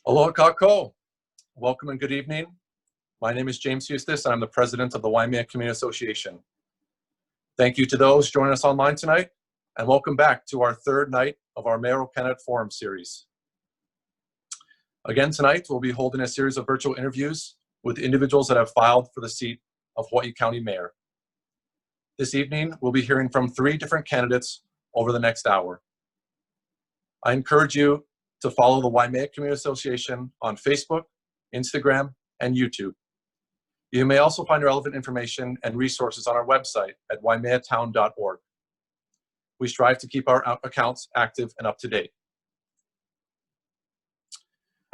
Aloha kako. Welcome and good evening. My name is James Eustace. I'm the president of the Waimea Community Association. Thank you to those joining us online tonight, and welcome back to our third night of our Mayoral Candidate Forum series. Again tonight, we'll be holding a series of virtual interviews with individuals that have filed for the seat of Hawaii County Mayor. This evening, we'll be hearing from 3 different candidates over the next hour. I encourage you to follow the Waimea Community Association on Facebook, Instagram, and YouTube. You may also find relevant information and resources on our website at waimeatown.org. We strive to keep our accounts active and up to date.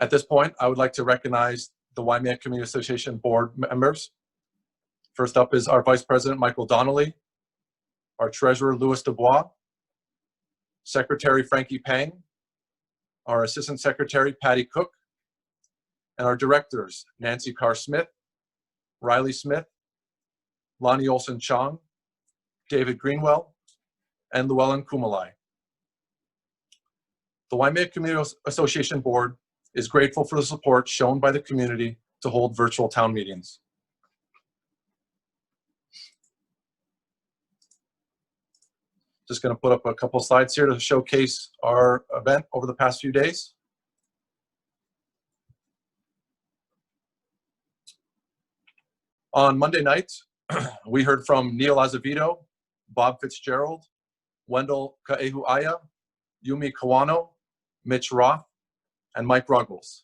At this point, I would like to recognize the Waimea Community Association board members. First up is our Vice President, Michael Donnelly, our Treasurer, Louis Dubois, Secretary, Frankie Pang, our Assistant Secretary, Patty Cook, and our directors, Nancy Carr-Smith, Riley Smith, Lonnie Olson-Chong, David Greenwell, and Llewellyn Kumalai. The Waimea Community Association Board is grateful for the support shown by the community to hold virtual town meetings. Just going to put up a couple slides here to showcase our event over the past few days. On Monday night, we heard from Neil Azevedo, Bob Fitzgerald, Wendell Kaehuaya, Yumi Kawano, Mitch Roth, and Mike Ruggles.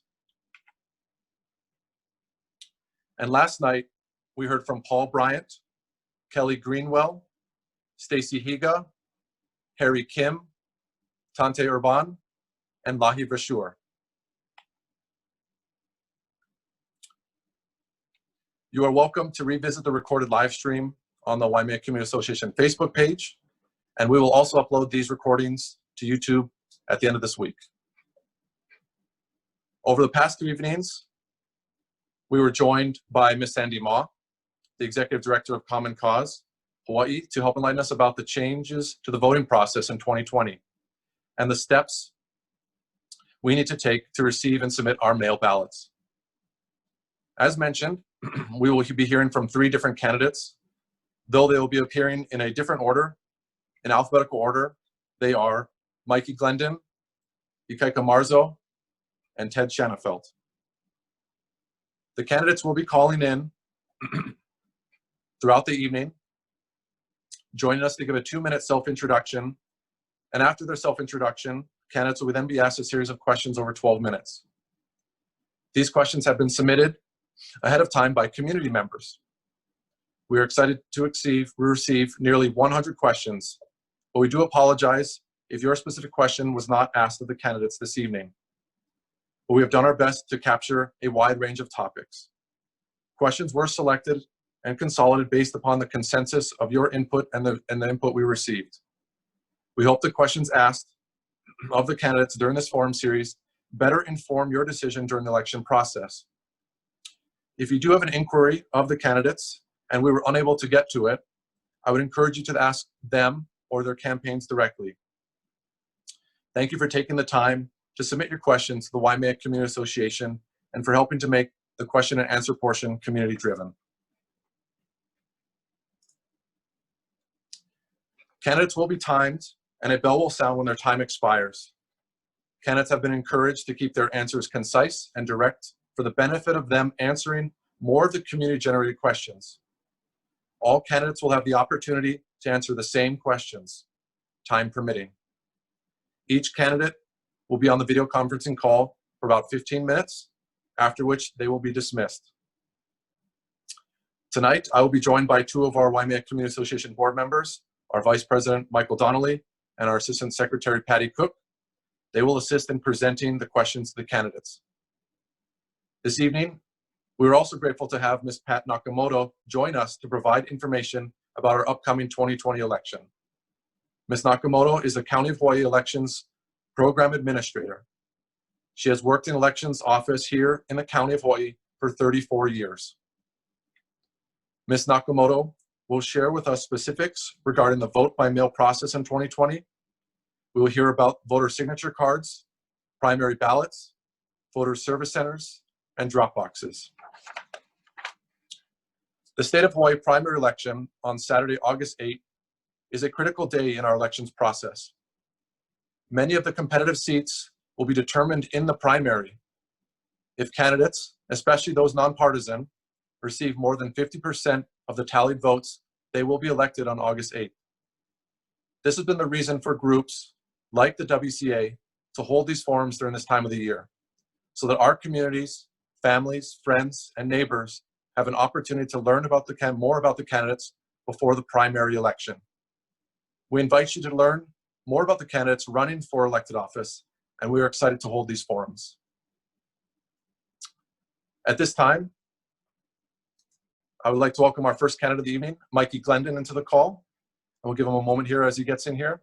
And last night, we heard from Paul Bryant, Kelly Greenwell, Stacy Higa, Harry Kim, Tante Urban, and Lahi Brashure. You are welcome to revisit the recorded live stream on the Waimea Community Association Facebook page, and we will also upload these recordings to YouTube at the end of this week. Over the past 2 evenings, we were joined by Ms. Sandy Ma, the Executive Director of Common Cause Hawaii, to help enlighten us about the changes to the voting process in 2020 and the steps we need to take to receive and submit our mail ballots. As mentioned, we will be hearing from 3 different candidates. Though they will be appearing in a different order, in alphabetical order, they are MIKEY GLENDON, Ikaika Marzo, and Ted Shanafelt. The candidates will be calling in throughout the evening, joining us to give a 2-minute self-introduction. And after their self-introduction, candidates will then be asked a series of questions over 12 minutes. These questions have been submitted ahead of time by community members. We are excited to receive nearly 100 questions, but we do apologize if your specific question was not asked of the candidates this evening. But we have done our best to capture a wide range of topics. Questions were selected and consolidated based upon the consensus of your input and the input we received. We hope the questions asked of the candidates during this forum series better inform your decision during the election process. If you do have an inquiry of the candidates and we were unable to get to it, I would encourage you to ask them or their campaigns directly. Thank you for taking the time to submit your questions to the Waimea Community Association and for helping to make the question and answer portion community driven. Candidates will be timed and a bell will sound when their time expires. Candidates have been encouraged to keep their answers concise and direct for the benefit of them answering more of the community-generated questions. All candidates will have the opportunity to answer the same questions, time permitting. Each candidate will be on the video conferencing call for about 15 minutes, after which they will be dismissed. Tonight, I will be joined by 2 of our Waimea Community Association board members, our Vice President, Michael Donnelly, and our Assistant Secretary, Patty Cook. They will assist in presenting the questions to the candidates. This evening, we are also grateful to have Ms. Pat Nakamoto join us to provide information about our upcoming 2020 election. Ms. Nakamoto is the County of Hawaii Elections Program Administrator. She has worked in elections office here in the County of Hawaii for 34 years. Ms. Nakamoto will share with us specifics regarding the vote by mail process in 2020. We will hear about voter signature cards, primary ballots, voter service centers, and drop boxes. The State of Hawaii primary election on Saturday, August 8th, is a critical day in our elections process. Many of the competitive seats will be determined in the primary. If candidates, especially those nonpartisan, receive more than 50% of the tallied votes, they will be elected on August 8th. This has been the reason for groups like the WCA to hold these forums during this time of the year, so that our communities, families, friends, and neighbors have an opportunity to learn about more about the candidates before the primary election. We invite you to learn more about the candidates running for elected office, and we are excited to hold these forums. At this time, I would like to welcome our first candidate of the evening, MIKEY GLENDON, into the call. And we'll give him a moment here as he gets in here.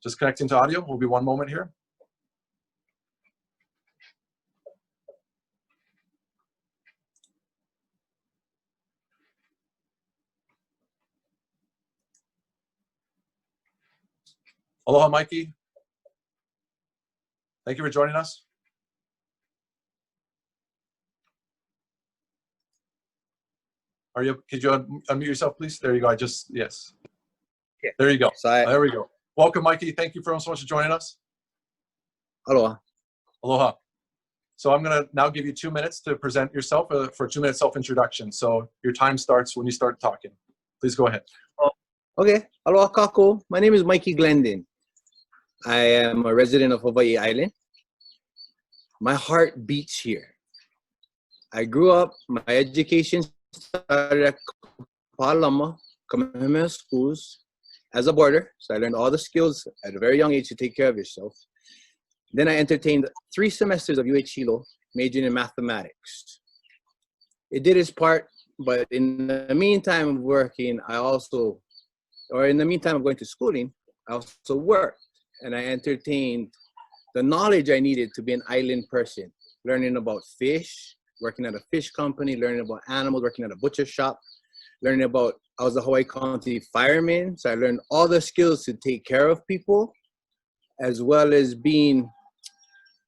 Just connecting to audio. Will be one moment here. Aloha, MIKEY. Thank you for joining us. Could you unmute yourself, please? There you go. Yes. Okay. There you go. So there we go. Welcome, MIKEY. Thank you so much for joining us. Aloha. Aloha. So I'm going to now give you 2 minutes to present yourself for a 2-minute self-introduction. So your time starts when you start talking. Please go ahead. Okay. Aloha kako. My name is MIKEY GLENDON. I am a resident of Hawaii Island. My heart beats here. I grew up, my education started at Palama, Kamehameha schools as a boarder. So I learned all the skills at a very young age to take care of yourself. Then I entertained 3 semesters of UH Hilo, majoring in mathematics. It did its part, but in the meantime of working, in the meantime of going to schooling, I also worked and I entertained the knowledge I needed to be an island person, learning about fish, working at a fish company, learning about animals, working at a butcher shop, I was a Hawaii County fireman, so I learned all the skills to take care of people, as well as being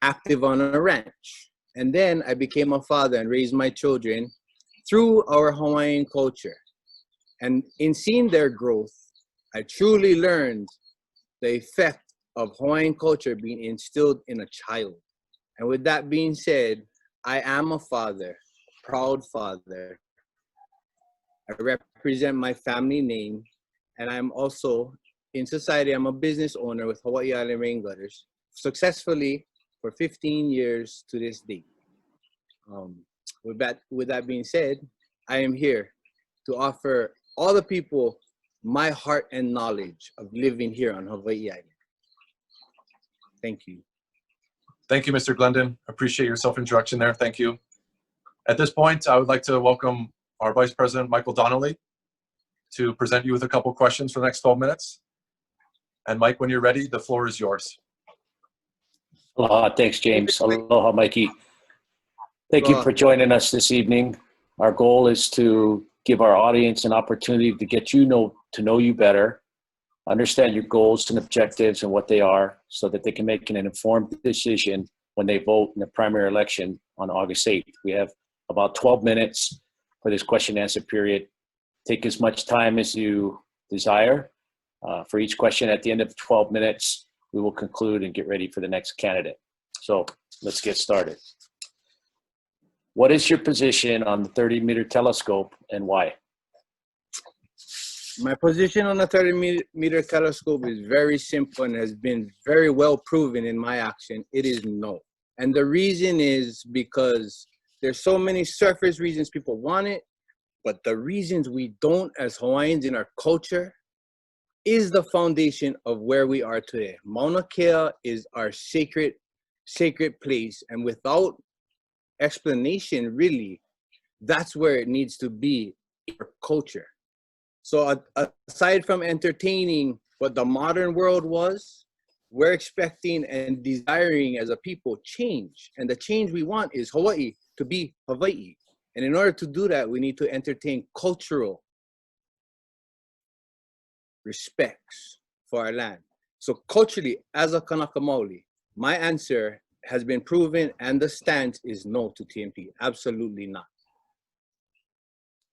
active on a ranch. And then I became a father and raised my children through our Hawaiian culture. And in seeing their growth, I truly learned the effect of Hawaiian culture being instilled in a child. And with that being said, I am a father, a proud father. I represent my family name, and I'm also, in society, I'm a business owner with Hawaii Island Rain Gutters, successfully for 15 years to this day. With that being said, I am here to offer all the people my heart and knowledge of living here on Hawaii Island. Thank you. Thank you, Mr. Glendon. Appreciate your self-introduction there. Thank you. At this point, I would like to welcome our Vice President, Michael Donnelly, to present you with a couple questions for the next 12 minutes. And Mike, when you're ready, the floor is yours. Aloha, thanks, James. Aloha, MIKEY. Thank you for joining us this evening. Our goal is to give our audience an opportunity to get to know you better, understand your goals and objectives and what they are, so that they can make an informed decision when they vote in the primary election on August 8th. We have about 12 minutes for this question and answer period. Take as much time as you desire. For each question at the end of 12 minutes, we will conclude and get ready for the next candidate. So let's get started. What is your position on the 30-meter telescope and why? My position on the 30-meter telescope is very simple and has been very well proven in my action. It is no. And the reason is because there's so many surface reasons people want it, but the reasons we don't as Hawaiians in our culture is the foundation of where we are today. Mauna Kea is our sacred place, and without explanation, really, that's where it needs to be in our culture. So aside from entertaining what the modern world was, we're expecting and desiring as a people change. And the change we want is Hawaii to be Hawaii. And in order to do that, we need to entertain cultural respects for our land. So culturally, as a Kanaka Maoli, my answer has been proven, and the stance is no to TMP. Absolutely not.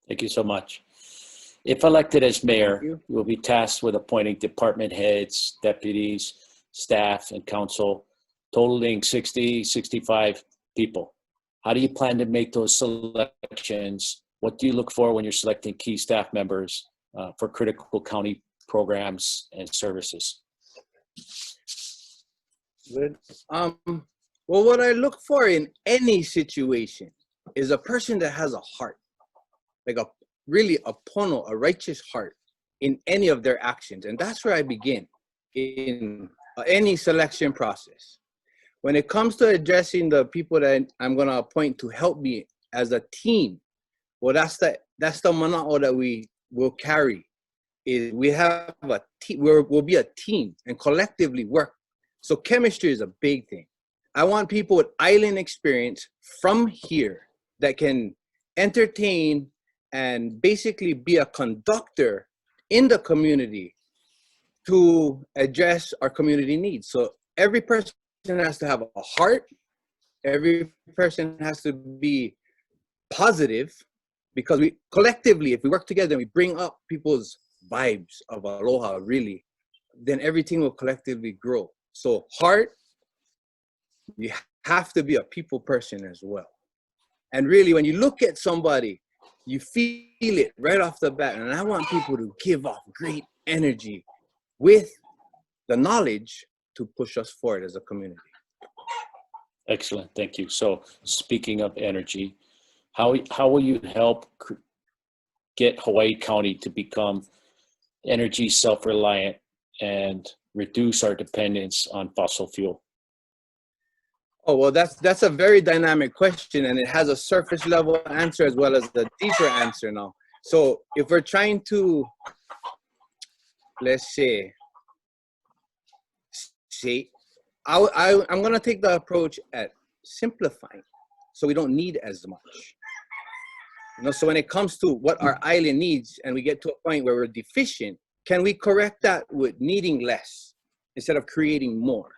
Thank you so much. If elected as mayor, you will be tasked with appointing department heads, deputies, staff, and council, totaling 60, 65 people. How do you plan to make those selections? What do you look for when you're selecting key staff members for critical county programs and services? Good. Well, what I look for in any situation is a person that has a heart, like a pono, a righteous heart in any of their actions. And that's where I begin in any selection process. When it comes to addressing the people that I'm going to appoint to help me as a team, well, that's the mana'o that we will carry. Is we have a team, we'll be a team and collectively work. So chemistry is a big thing. I want people with island experience from here that can entertain and basically be a conductor in the community to address our community needs. So every person has to have a heart. Every person has to be positive, because we collectively, if we work together and we bring up people's vibes of aloha, really, then everything will collectively grow. So heart, you have to be a people person as well. And really, when you look at somebody, you feel it right off the bat. And I want people to give off great energy with the knowledge to push us forward as a community. Excellent, thank you. So speaking of energy, how will you help get Hawaii County to become energy self-reliant and reduce our dependence on fossil fuel? Oh, well, that's a very dynamic question, and it has a surface level answer as well as a deeper answer now. So if we're trying to, let's say, I'm going to take the approach at simplifying so we don't need as much. So when it comes to what our island needs and we get to a point where we're deficient, can we correct that with needing less instead of creating more?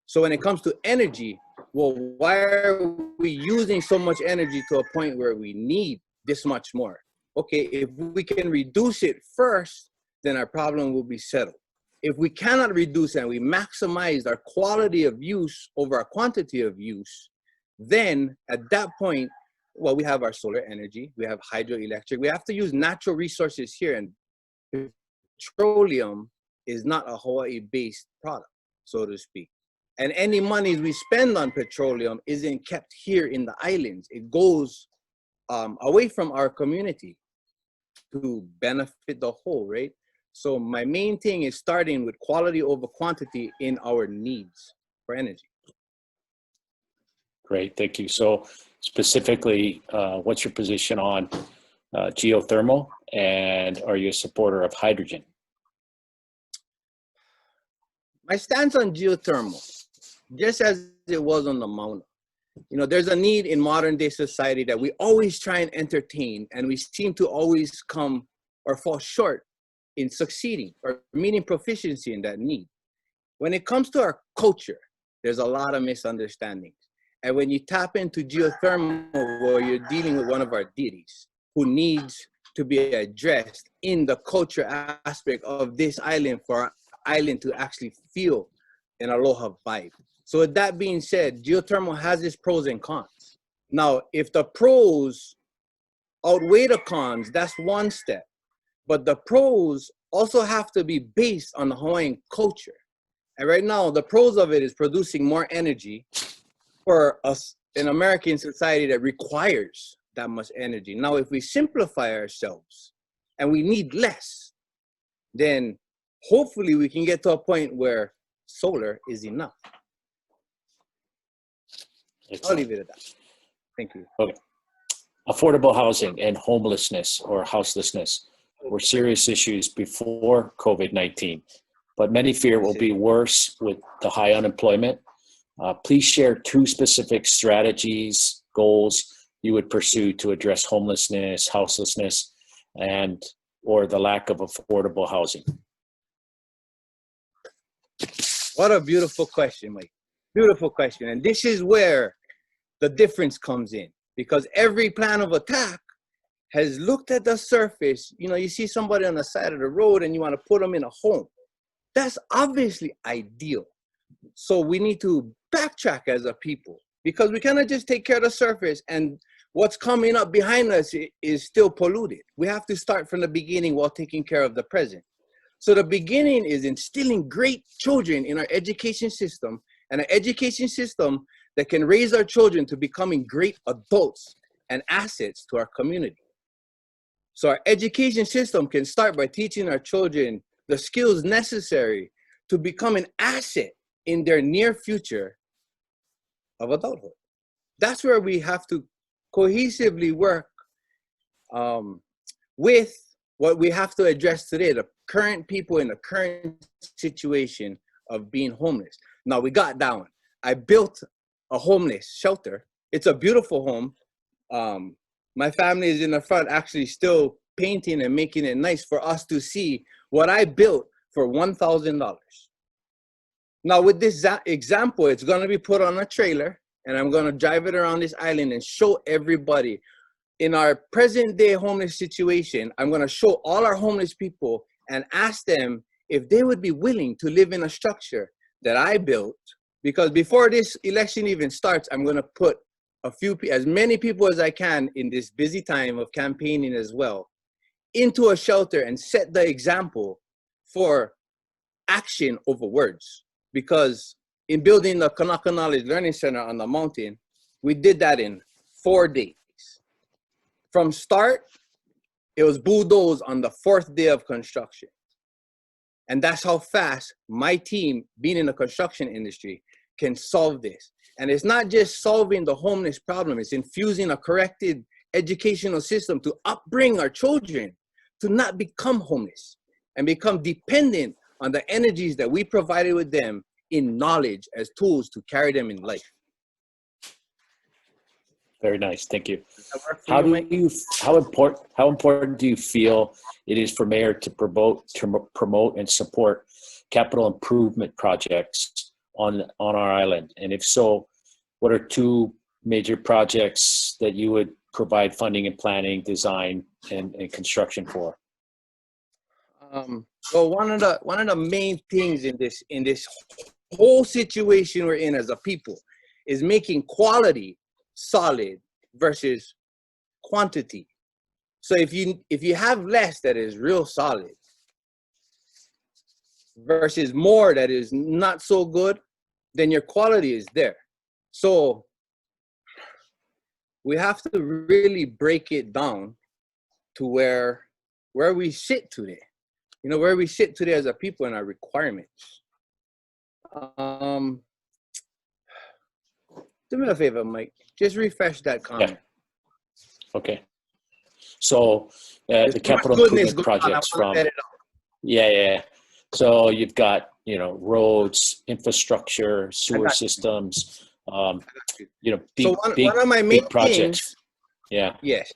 So when it comes to energy, well, why are we using so much energy to a point where we need this much more? Okay, if we can reduce it first, then our problem will be settled. If we cannot reduce and we maximize our quality of use over our quantity of use, then at that point, well, we have our solar energy, we have hydroelectric, we have to use natural resources here, and petroleum is not a Hawaii-based product, so to speak. And any monies we spend on petroleum isn't kept here in the islands. It goes away from our community to benefit the whole, right? So my main thing is starting with quality over quantity in our needs for energy. Great, thank you. So specifically, what's your position on geothermal, and are you a supporter of hydrogen? My stance on geothermal, just as it was on the Mauna, there's a need in modern day society that we always try and entertain, and we seem to always come or fall short in succeeding or meeting proficiency in that need. When it comes to our culture, there's a lot of misunderstandings. And when you tap into geothermal, well, you're dealing with one of our deities who needs to be addressed in the culture aspect of this island for our island to actually feel an aloha vibe. So with that being said, geothermal has its pros and cons. Now, if the pros outweigh the cons, that's one step. But the pros also have to be based on the Hawaiian culture. And right now, the pros of it is producing more energy for us, an American society that requires that much energy. Now, if we simplify ourselves and we need less, then hopefully we can get to a point where solar is enough. I'll leave it at that. Thank you. Okay. Affordable housing and homelessness or houselessness were serious issues before COVID-19, but many fear will be worse with the high unemployment. Please share 2 specific strategies, goals you would pursue to address homelessness, houselessness, or the lack of affordable housing. What a beautiful question, Mike. Beautiful question. And this is where the difference comes in, because every plan of attack has looked at the surface. You know, you see somebody on the side of the road and you want to put them in a home. That's obviously ideal. So we need to backtrack as a people, because we cannot just take care of the surface and what's coming up behind us is still polluted. We have to start from the beginning while taking care of the present. So the beginning is instilling great children in our education system, and an education system that can raise our children to becoming great adults and assets to our community. So our education system can start by teaching our children the skills necessary to become an asset in their near future of adulthood. That's where we have to cohesively work with what we have to address today, the current people in the current situation of being homeless. Now, we got that one. I built a homeless shelter. It's a beautiful home. My family is in the front actually still painting and making it nice for us to see what I built for $1,000. Now, with this example, it's going to be put on a trailer, and I'm going to drive it around this island and show everybody. In our present day homeless situation, I'm going to show all our homeless people and ask them if they would be willing to live in a structure that I built. Because before this election even starts, I'm going to put as many people as I can in this busy time of campaigning as well into a shelter and set the example for action over words. Because in building the Kanaka Knowledge Learning Center on the mountain, we did that in 4 days. From start, it was bulldozed on the 4th day of construction. And that's how fast my team, being in the construction industry, can solve this. And it's not just solving the homeless problem, it's infusing a corrected educational system to upbring our children to not become homeless and become dependent on the energies that we provided with them in knowledge as tools to carry them in life. Very nice, thank you. How important do you feel it is for mayor to promote and support capital improvement projects on our island? And if so, what are 2 major projects that you would provide funding and planning, design, and construction for? So one of the main things in this whole situation we're in as a people is making quality solid versus quantity. So if you have less that is real solid versus more that is not so good, then your quality is there. So we have to really break it down to where we sit today. You know, where we sit today as a people and our requirements. Do me a favor, Mike. Just refresh that comment. Yeah. Okay. So the capital improvement projects from So you've got, you know, roads, infrastructure, sewer systems, big, one of my main projects. Things, yes.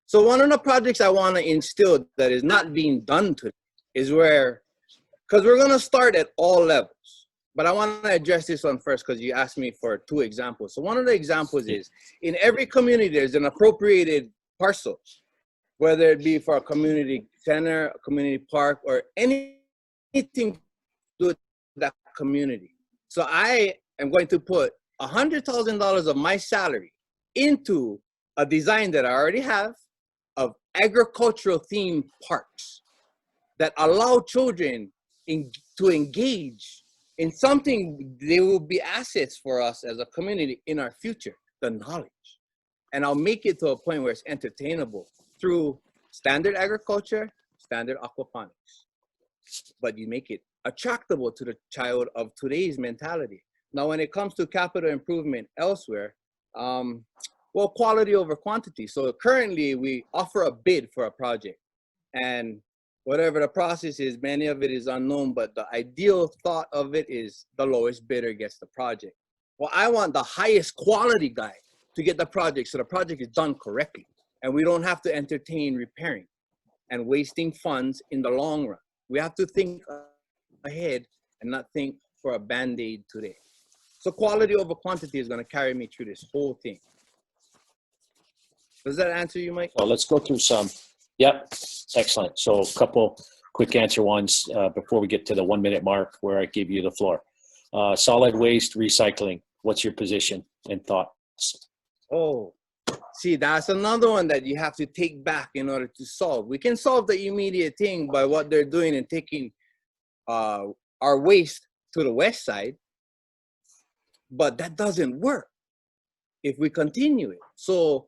So one of the projects I want to instill that is not being done today is because we're going to start at all levels. But I want to address this one first because you asked me for 2 examples. So one of the examples is in every community, there's an appropriated parcel, whether it be for a community center, a community park, or anything to do with that community. So I am going to put $100,000 of my salary into a design that I already have of agricultural themed parks that allow children to engage in something. They will be assets for us as a community in our future, the knowledge. And I'll make it to a point where it's entertainable through standard agriculture, standard aquaponics. But you make it attractable to the child of today's mentality. Now, when it comes to capital improvement elsewhere, well, quality over quantity. So currently we offer a bid for a project, and whatever the process is, many of it is unknown, but the ideal thought of it is the lowest bidder gets the project. Well, I want the highest quality guy to get the project so the project is done correctly and we don't have to entertain repairing and wasting funds in the long run. We have to think ahead and not think for a Band-Aid today. So quality over quantity is going to carry me through this whole thing. Does that answer you, Mike? So let's go through some. Yep, excellent. So a couple quick answer ones before we get to the 1 minute mark where I give you the floor. Solid waste recycling. What's your position and thoughts? Oh, see, that's another one that you have to take back in order to solve. We can solve the immediate thing by what they're doing and taking our waste to the west side, but that doesn't work if we continue it. So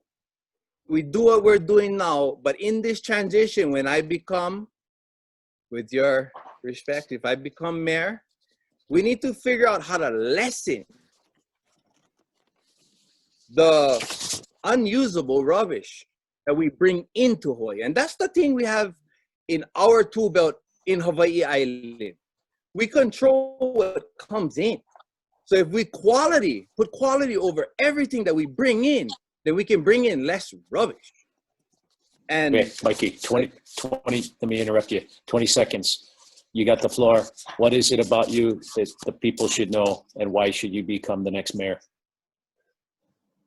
we do what we're doing now, but in this transition, when I become, with your respect, if I become mayor, we need to figure out how to lessen the unusable rubbish that we bring into Hawaii. And that's the thing we have in our tool belt in Hawaii Island. We control what comes in. So if we put quality over everything that we bring in, then we can bring in less rubbish. And Okay, Mikey, 20, let me interrupt you. 20 seconds. You got the floor. What is it about you that the people should know, and why should you become the next mayor?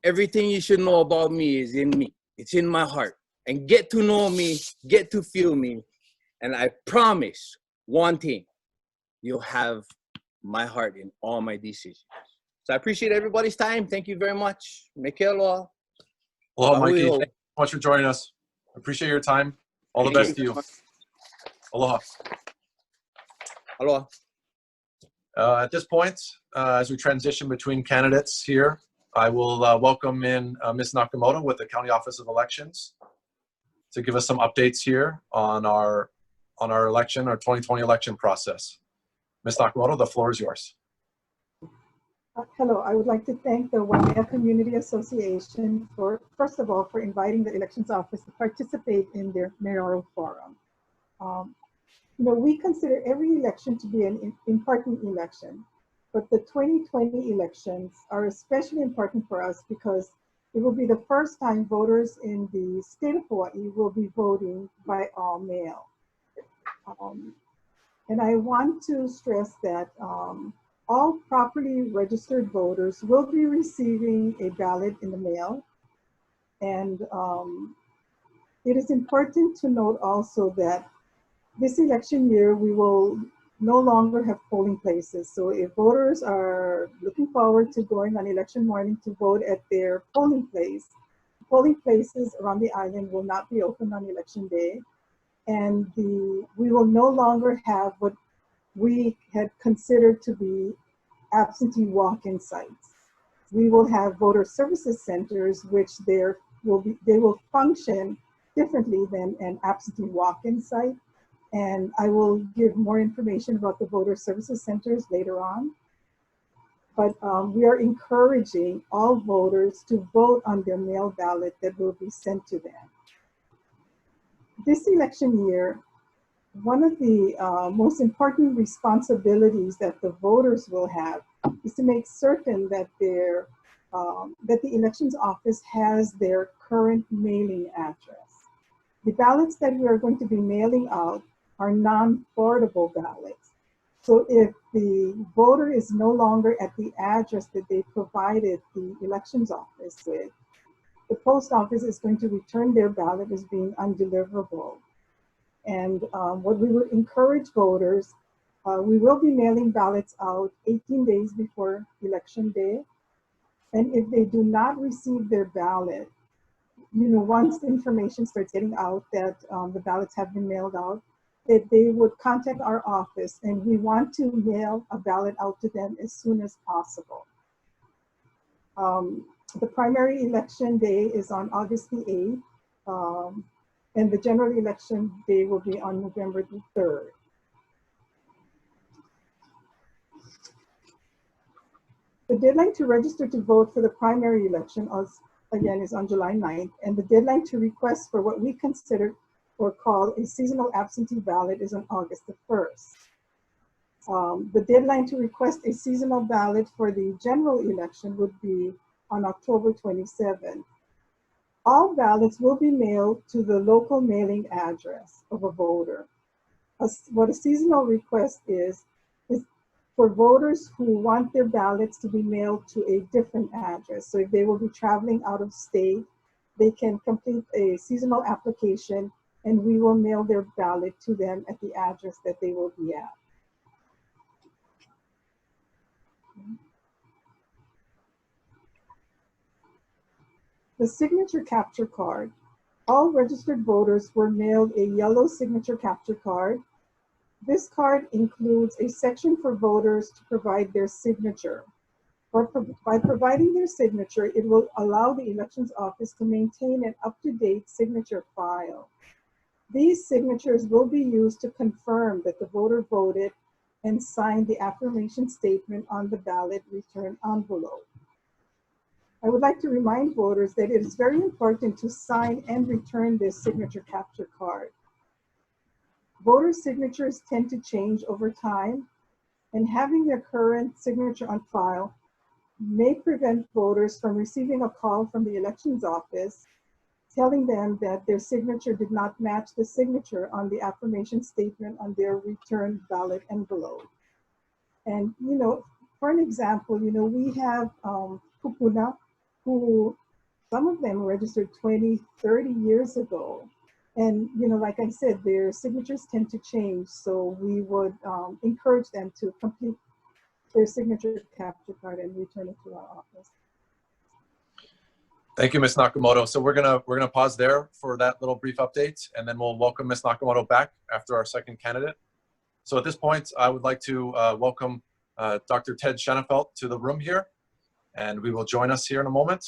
everything you should know about me is in me. It's in my heart. And get to know me, get to feel me. And I promise one thing, you'll have my heart in all my decisions. So I appreciate everybody's time. Thank you very much. MIKEY. Aloha, Mikey. Thank you so much for joining us. Appreciate your time. All the best to you. Aloha. Aloha. At this point, as we transition between candidates here, I will welcome in Ms. Nakamoto with the County Office of Elections to give us some updates here on our election, our 2020 election process. Ms. Nakamoto, the floor is yours. Hello, I would like to thank the Waimea Community Association for, first of all, for inviting the Elections Office to participate in their mayoral forum. You know, we consider every election to be an important election, but the 2020 elections are especially important for us because it will be the first time voters in the state of Hawaii will be voting by all mail. And I want to stress that all properly registered voters will be receiving a ballot in the mail. And it is important to note also that this election year, we will no longer have polling places. So if voters are looking forward to going on election morning to vote at their polling places around the island will not be open on election day. And we will no longer have what we had considered to be absentee walk-in sites. We will have voter services centers, which they will function differently than an absentee walk-in site. And I will give more information about the voter services centers later on. But we are encouraging all voters to vote on their mail ballot that will be sent to them. This election year, one of the most important responsibilities that the voters will have is to make certain that that the elections office has their current mailing address. The ballots that we are going to be mailing out are non-forwardable ballots. So if the voter is no longer at the address that they provided the elections office with, the post office is going to return their ballot as being undeliverable. And what we would encourage voters, we will be mailing ballots out 18 days before election day. And if they do not receive their ballot, you know, once the information starts getting out that the ballots have been mailed out, that they would contact our office, and we want to mail a ballot out to them as soon as possible. The primary election day is on August the 8th, and the general election day will be on November the 3rd. The deadline to register to vote for the primary election, again, is on July 9th, and the deadline to request for what we consider or call a seasonal absentee ballot is on August the 1st. The deadline to request a seasonal ballot for the general election would be on October 27th. All ballots will be mailed to the local mailing address of a voter. What a seasonal request is for voters who want their ballots to be mailed to a different address. So if they will be traveling out of state, they can complete a seasonal application and we will mail their ballot to them at the address that they will be at. The signature capture card. All registered voters were mailed a yellow signature capture card. This card includes a section for voters to provide their signature. By providing their signature, it will allow the elections office to maintain an up-to-date signature file. These signatures will be used to confirm that the voter voted and signed the affirmation statement on the ballot return envelope. I would like to remind voters that it is very important to sign and return this signature capture card. Voter signatures tend to change over time, and having their current signature on file may prevent voters from receiving a call from the elections office telling them that their signature did not match the signature on the affirmation statement on their return ballot envelope. And, for an example, we have Kupuna, who some of them registered 20, 30 years ago. And, like I said, their signatures tend to change. So we would encourage them to complete their signature capture card and return it to our office. Thank you, Ms. Nakamoto. So we're gonna pause there for that little brief update, and then we'll welcome Ms. Nakamoto back after our second candidate. So at this point, I would like to welcome Dr. Ted Schenefeld to the room here, and we will join us here in a moment.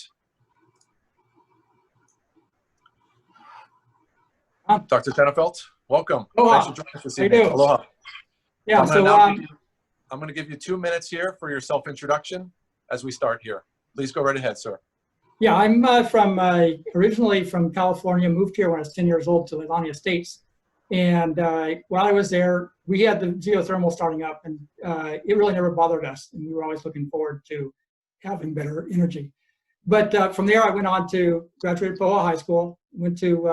Dr. Schenefeld, welcome. Aloha. Thanks for joining us this evening. Aloha. Yeah, I'm going to give you 2 minutes here for your self-introduction as we start here. Please go right ahead, sir. yeah, I'm originally from California, moved here when I was 10 years old to Leilani Estates. And while I was there, we had the geothermal starting up, and it really never bothered us. And we were always looking forward to having better energy. But from there, I went on to graduate Poa High School, went to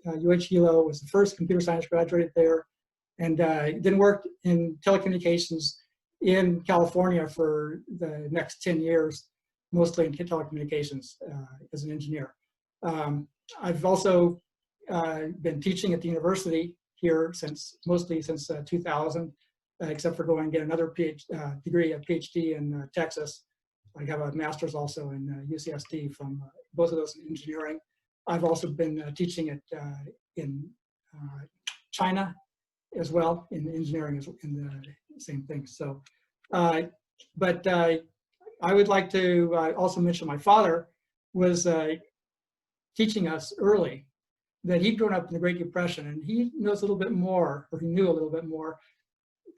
UH Hilo, was the first computer science graduate there, and then worked in telecommunications in California for the next 10 years, mostly in telecommunications as an engineer. I've also been teaching at the university here mostly since 2000, except for going and get another degree, a PhD in Texas. I have a master's also in UCSD from both of those in engineering. I've also been teaching in China as well, in engineering, in the same thing. So, but I would like to also mention my father was teaching us early that he'd grown up in the Great Depression, and he knows a little bit more, or he knew a little bit more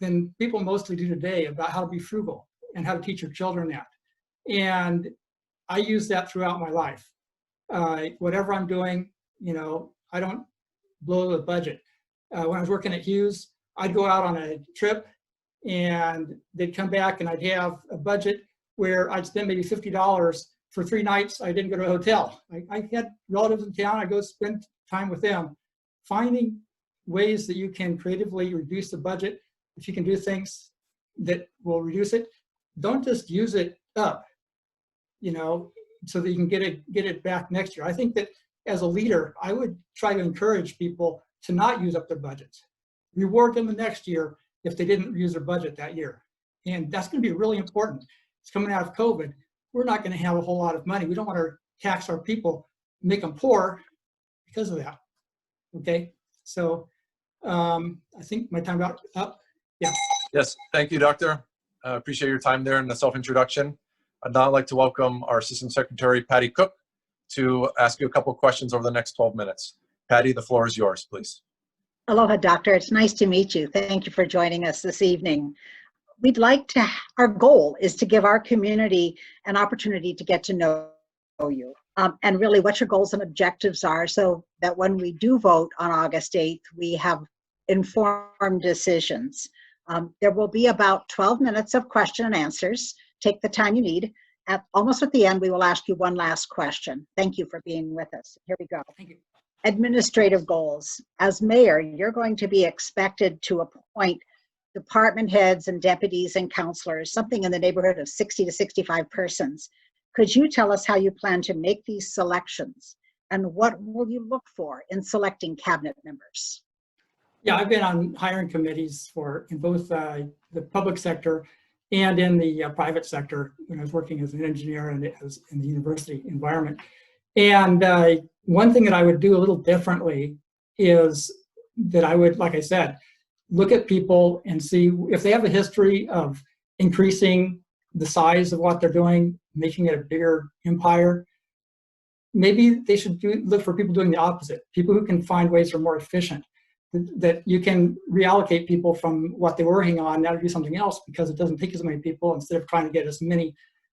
than people mostly do today about how to be frugal and how to teach your children that. And I use that throughout my life. Whatever I'm doing, I don't blow the budget. When I was working at Hughes, I'd go out on a trip and they'd come back and I'd have a budget where I'd spend maybe $50 for 3 nights. I didn't go to a hotel. I had relatives in town. I go spend time with them. Finding ways that you can creatively reduce the budget. If you can do things that will reduce it, don't just use it up, so that you can get it back next year. I think that as a leader, I would try to encourage people to not use up their budgets. Reward them the next year if they didn't use their budget that year. And that's going to be really important. It's coming out of COVID. We're not going to have a whole lot of money. We don't want to tax our people, make them poor because of that. Okay, so I think my time got up. Yeah. Yes, thank you, Doctor. Appreciate your time there and the self-introduction. I'd now like to welcome our Assistant Secretary, Patty Cook, to ask you a couple of questions over the next 12 minutes. Patty, the floor is yours, please. Aloha, Doctor. It's nice to meet you. Thank you for joining us this evening. Our goal is to give our community an opportunity to get to know you and really what your goals and objectives are, so that when we do vote on August 8th, we have informed decisions. There will be about 12 minutes of question and answers. Take the time you need. Almost at the end, we will ask you one last question. Thank you for being with us. Here we go. Thank you. Administrative goals. As mayor, you're going to be expected to appoint department heads and deputies and counselors, something in the neighborhood of 60 to 65 persons. Could you tell us how you plan to make these selections, and what will you look for in selecting cabinet members? Yeah, I've been on hiring committees in both the public sector and in the private sector when I was working as an engineer and in the university environment. And one thing that I would do a little differently is that I would, like I said, look at people and see if they have a history of increasing the size of what they're doing, making it a bigger empire. Maybe they should look for people doing the opposite, people who can find ways that are more efficient, that you can reallocate people from what they were working on now to do something else because it doesn't take as many people, instead of trying to get as many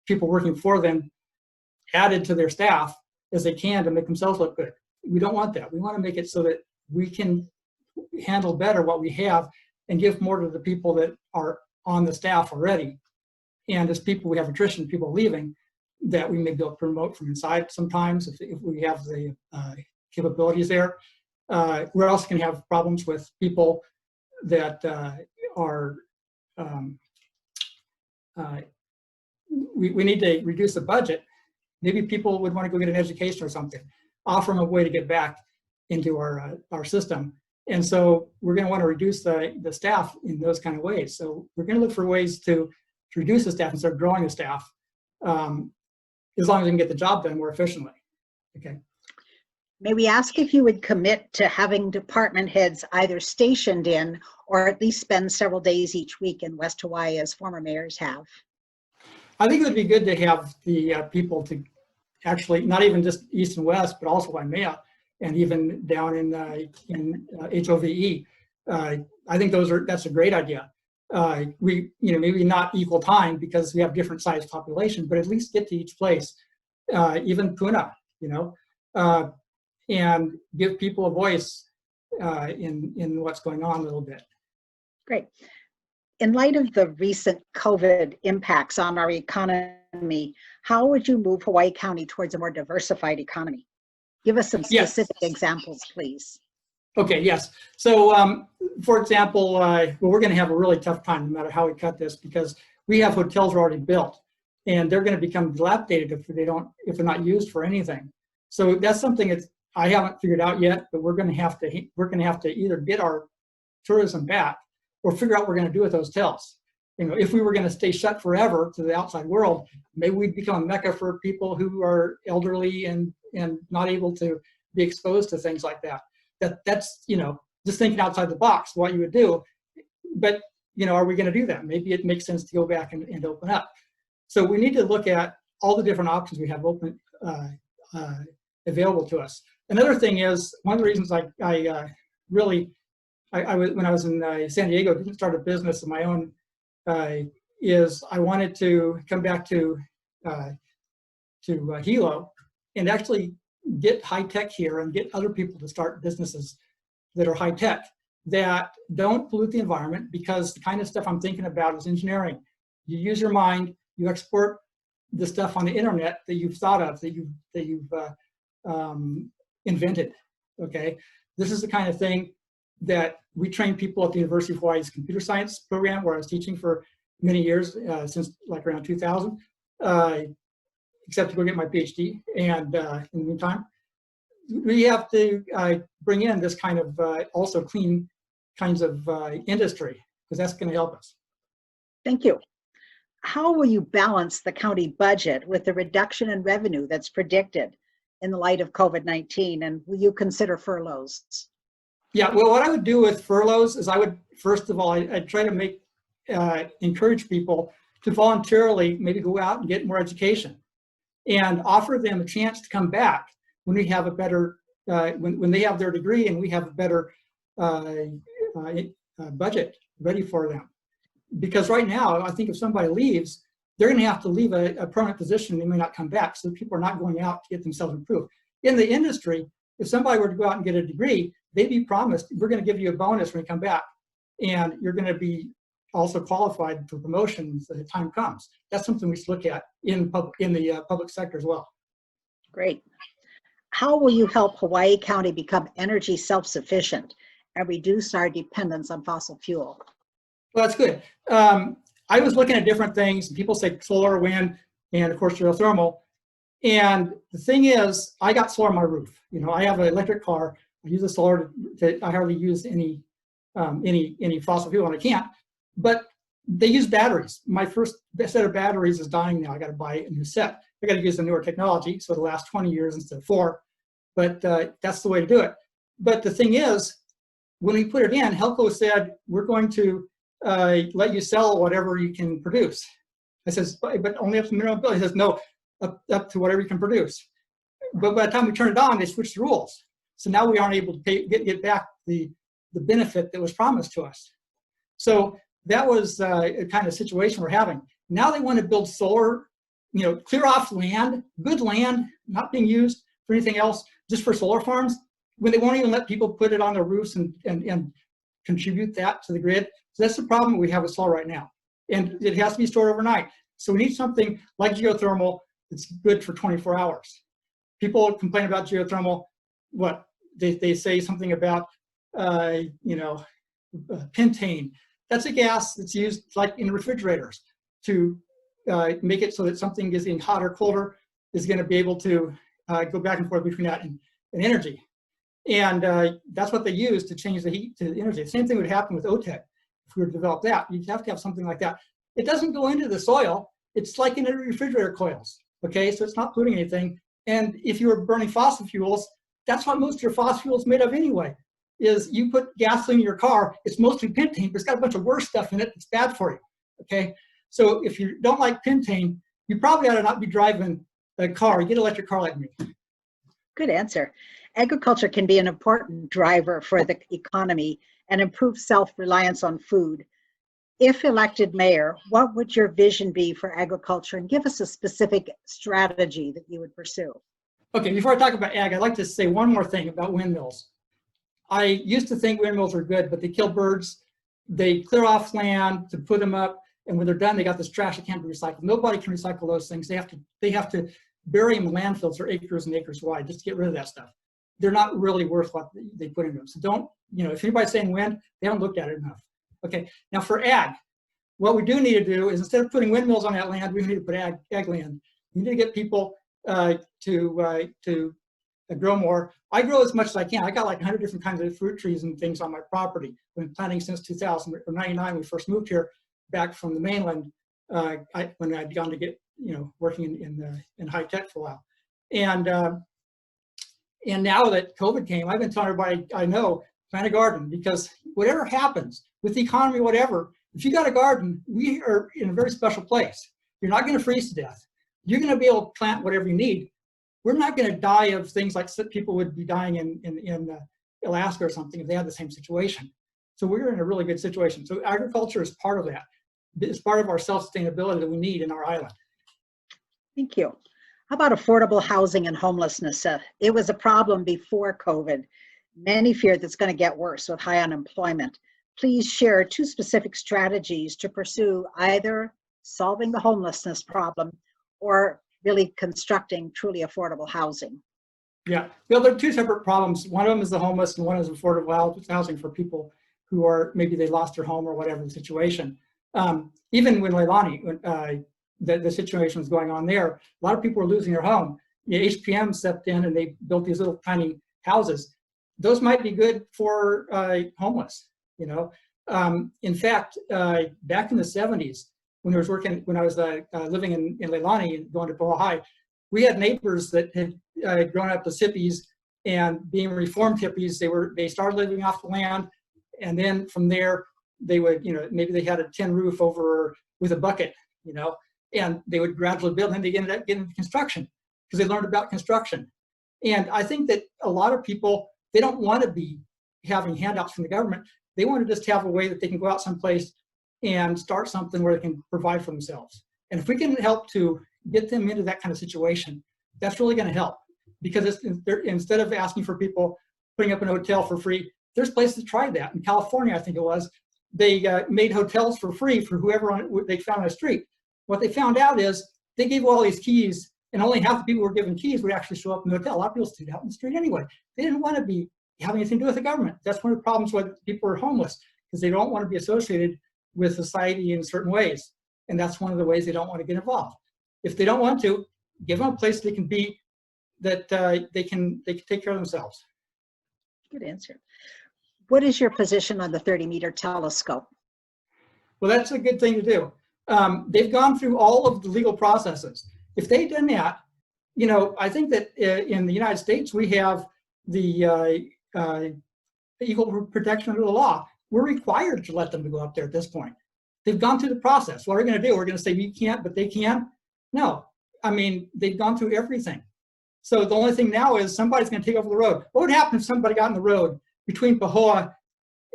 people working for them added to their staff as they can to make themselves look good. We don't want that. We want to make it so that we can handle better what we have and give more to the people that are on the staff already. And as people, we have attrition, people leaving, that we may be able to promote from inside sometimes if we have the capabilities there. We're also going to have problems with people that we need to reduce the budget. Maybe people would want to go get an education or something, offer them a way to get back into our system. And so we're going to want to reduce the staff in those kind of ways. So we're going to look for ways to reduce the staff and start growing the staff, as long as we can get the job done more efficiently. Okay. May we ask if you would commit to having department heads either stationed in or at least spend several days each week in West Hawaii as former mayors have? I think it would be good to have the people to actually, not even just East and West, but also Waimea and even down in HOVE. I think that's a great idea. Maybe not equal time because we have different sized population, but at least get to each place, even Puna, and give people a voice in what's going on a little bit. Great. In light of the recent COVID impacts on our economy, how would you move Hawaii County towards a more diversified economy? Give us some specific examples, please. Okay, yes. So, for example, we're going to have a really tough time no matter how we cut this, because we have hotels already built, and they're going to become dilapidated if they're not used for anything. So that's something that I haven't figured out yet, but we're going to have to either get our tourism back or figure out what we're going to do with those hotels. If we were going to stay shut forever to the outside world, maybe we'd become a mecca for people who are elderly and not able to be exposed to things like that. That's just thinking outside the box what you would do. But are we going to do that? Maybe it makes sense to go back and open up. So we need to look at all the different options we have open available to us. Another thing is, one of the reasons I when I was in San Diego, didn't start a business of my own, is I wanted to come back to Hilo and actually get high tech here and get other people to start businesses that are high tech, that don't pollute the environment, because the kind of stuff I'm thinking about is engineering. You use your mind, you export the stuff on the internet that you've thought of, that you've invented. Okay, this is the kind of thing that we train people at the University of Hawaii's computer science program, where I was teaching for many years, since like around 2000, except to go get my PhD. And in the meantime, we have to bring in this kind of also clean kinds of industry, because that's going to help us. Thank you. How will you balance the county budget with the reduction in revenue that's predicted in the light of COVID-19, and will you consider furloughs? Yeah, well, what I would do with furloughs is I would, first of all, I'd try to encourage people to voluntarily maybe go out and get more education, and offer them a chance to come back when we have a better, when they have their degree and we have a better budget ready for them. Because right now, I think if somebody leaves, they're going to have to leave a permanent position. They may not come back, so people are not going out to get themselves improved. In the industry, if somebody were to go out and get a degree, they'd be promised, we're going to give you a bonus when you come back, and you're going to be also qualified for promotions as the time comes. That's something we should look at in the public sector as well. Great. How will you help Hawaii County become energy self-sufficient and reduce our dependence on fossil fuel? Well, that's good. I was looking at different things. People say solar, wind, and of course geothermal. And the thing is, I got solar on my roof. You know, I have an electric car. I use the solar. I hardly use any fossil fuel, and I can't. But they use batteries. My first set of batteries is dying now. I got to buy a new set. I got to use the newer technology, so it'll last 20 years instead of 4. But that's the way to do it. But the thing is, when we put it in, Helco said, we're going to let you sell whatever you can produce. I says, but only up to minimum bill. He says, no, up to whatever you can produce. But by the time we turn it on, they switched the rules. So now we aren't able to get back the benefit that was promised to us. So that was a kind of situation we're having. Now they want to build solar, you know, clear off land, good land, not being used for anything else, just for solar farms, when they won't even let people put it on their roofs and contribute that to the grid. So that's the problem we have with solar right now. And it has to be stored overnight. So we need something like geothermal that's good for 24 hours. People complain about geothermal. What? They say something about, you know, pentane. That's a gas that's used like in refrigerators to make it so that something is getting hotter, colder, is going to be able to go back and forth between that and energy. And that's what they use to change the heat to the energy. The same thing would happen with OTEC. If we were to develop that, you'd have to have something like that. It doesn't go into the soil. It's like in the refrigerator coils, okay? So it's not polluting anything. And if you were burning fossil fuels, that's what most of your fossil fuels made of anyway, is you put gasoline in your car, it's mostly pentane, but it's got a bunch of worse stuff in it that's bad for you, okay? So if you don't like pentane, you probably ought to not be driving a car. Get an electric car like me. Good answer. Agriculture can be an important driver for the economy and improve self-reliance on food. If elected mayor, what would your vision be for agriculture? And give us a specific strategy that you would pursue. Okay, before I talk about ag, I'd like to say one more thing about windmills. I used to think windmills were good, but they kill birds. They clear off land to put them up, and when they're done, they got this trash that can't be recycled. Nobody can recycle those things. They have to bury them in landfills for acres and acres wide just to get rid of that stuff. They're not really worth what they put into them. So don't, you know, if anybody's saying wind, they haven't looked at it enough. Okay, now for ag, what we do need to do is instead of putting windmills on that land, we need to put ag land. We need to get people to grow more. I grow as much as I can. I got like 100 different kinds of fruit trees and things on my property. I've been planting since 2000 or 99 when we first moved here back from the mainland when I'd gone to get, you know, working in high tech for a while. And now that COVID came, I've been telling everybody I know, plant a garden, because whatever happens with the economy, whatever, if you got a garden, we are in a very special place. You're not going to freeze to death. You're going to be able to plant whatever you need. We're not going to die of things like people would be dying in Alaska or something if they had the same situation. So we're in a really good situation. So agriculture is part of that. It's part of our self-sustainability that we need in our island. Thank you. How about affordable housing and homelessness? It was a problem before COVID. Many fear that's going to get worse with high unemployment. Please share 2 specific strategies to pursue either solving the homelessness problem or really constructing truly affordable housing. Yeah, well, there are 2 separate problems. One of them is the homeless and one is affordable housing for people who are, maybe they lost their home or whatever the situation. Even when Leilani, the situation was going on there, a lot of people were losing their home. You know, HPM stepped in and they built these little tiny houses. Those might be good for homeless, you know. In fact, back in the 70s, when I was living in Leilani and going to Boa High, we had neighbors that had grown up as hippies and being reformed hippies. They started living off the land, and then from there they would, you know, maybe they had a tin roof over with a bucket, you know, and they would gradually build, and then they ended up getting into construction because they learned about construction. And I think that a lot of people, they don't want to be having handouts from the government. They want to just have a way that they can go out someplace and start something where they can provide for themselves. And if we can help to get them into that kind of situation, that's really going to help. Because instead of asking for people putting up an hotel for free, there's places to try that. In California, I think it was, they made hotels for free for whoever they found on the street. What they found out is they gave all these keys, and only half the people who were given keys would actually show up in the hotel. A lot of people stayed out in the street anyway. They didn't want to be having anything to do with the government. That's one of the problems why people are homeless, because they don't want to be associated with society in certain ways. And that's one of the ways they don't want to get involved. If they don't want to, give them a place they can be, that they can take care of themselves. Good answer. What is your position on the 30-meter telescope? Well, that's a good thing to do. They've gone through all of the legal processes. If they'd done that, you know, I think that in the United States, we have the equal protection under the law. We're required to let them go up there at this point. They've gone through the process. What are we going to do? We're going to say we can't, but they can? No. I mean, they've gone through everything. So the only thing now is somebody's going to take over the road. What would happen if somebody got in the road between Pahoa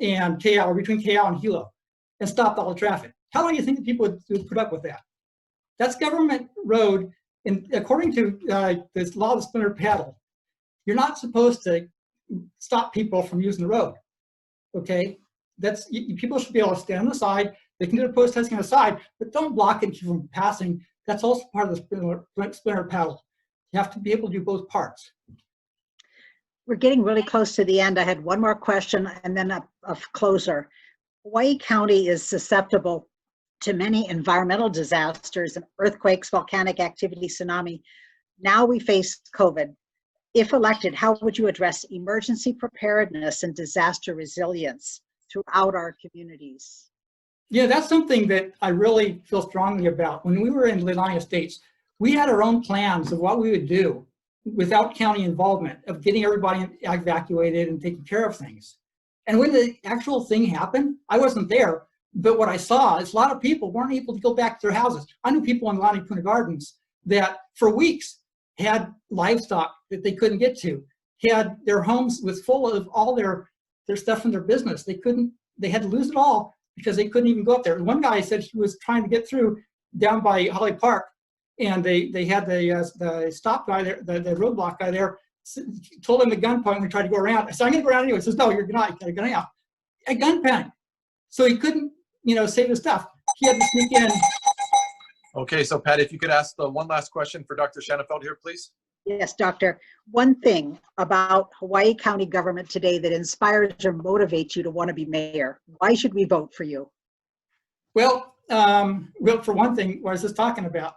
and Kayal, or between Kayal and Hilo, and stopped all the traffic? How long do you think that people would put up with that? That's government road, and according to this law of the splinter paddle, you're not supposed to stop people from using the road. Okay, people should be able to stand on the side. They can do the protesting on the side, but don't block it from passing. That's also part of the splinter paddle. You have to be able to do both parts. We're getting really close to the end. I had one more question and then a closer. Hawaii County is susceptible to many environmental disasters and earthquakes, volcanic activity, tsunami. Now we face COVID. If elected, how would you address emergency preparedness and disaster resilience throughout our communities? Yeah, that's something that I really feel strongly about. When we were in Leilani Estates, we had our own plans of what we would do without county involvement, of getting everybody evacuated and taking care of things. And when the actual thing happened, I wasn't there, but what I saw is a lot of people weren't able to go back to their houses. I knew people in Leilani Puna Gardens that for weeks had livestock that they couldn't get to, had their homes was full of all their stuff from their business. They had to lose it all because they couldn't even go up there. One guy said he was trying to get through down by Holly Park, and they had the stop guy there, the roadblock guy there, told him at gunpoint when he tried to go around. I said, I'm gonna go around anyway. He says, no, you're not, you gotta go now. At gunpoint. So he couldn't, save his stuff. He had to sneak in. Okay, so Pat, if you could ask the one last question for Dr. Schanefeld here, please. Yes, Doctor. One thing about Hawaii County government today that inspires or motivates you to want to be mayor. Why should we vote for you? Well, for one thing, what I was just talking about,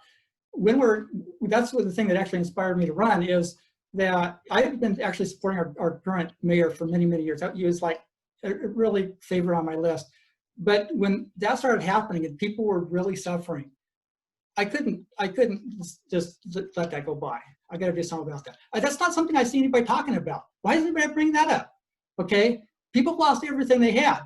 that's what the thing that actually inspired me to run is that I've been actually supporting our current mayor for many, many years. He was like a really favorite on my list. But when that started happening and people were really suffering, I couldn't just let that go by. I got to do something about that. That's not something I see anybody talking about. Why does anybody bring that up? Okay, people lost everything they had.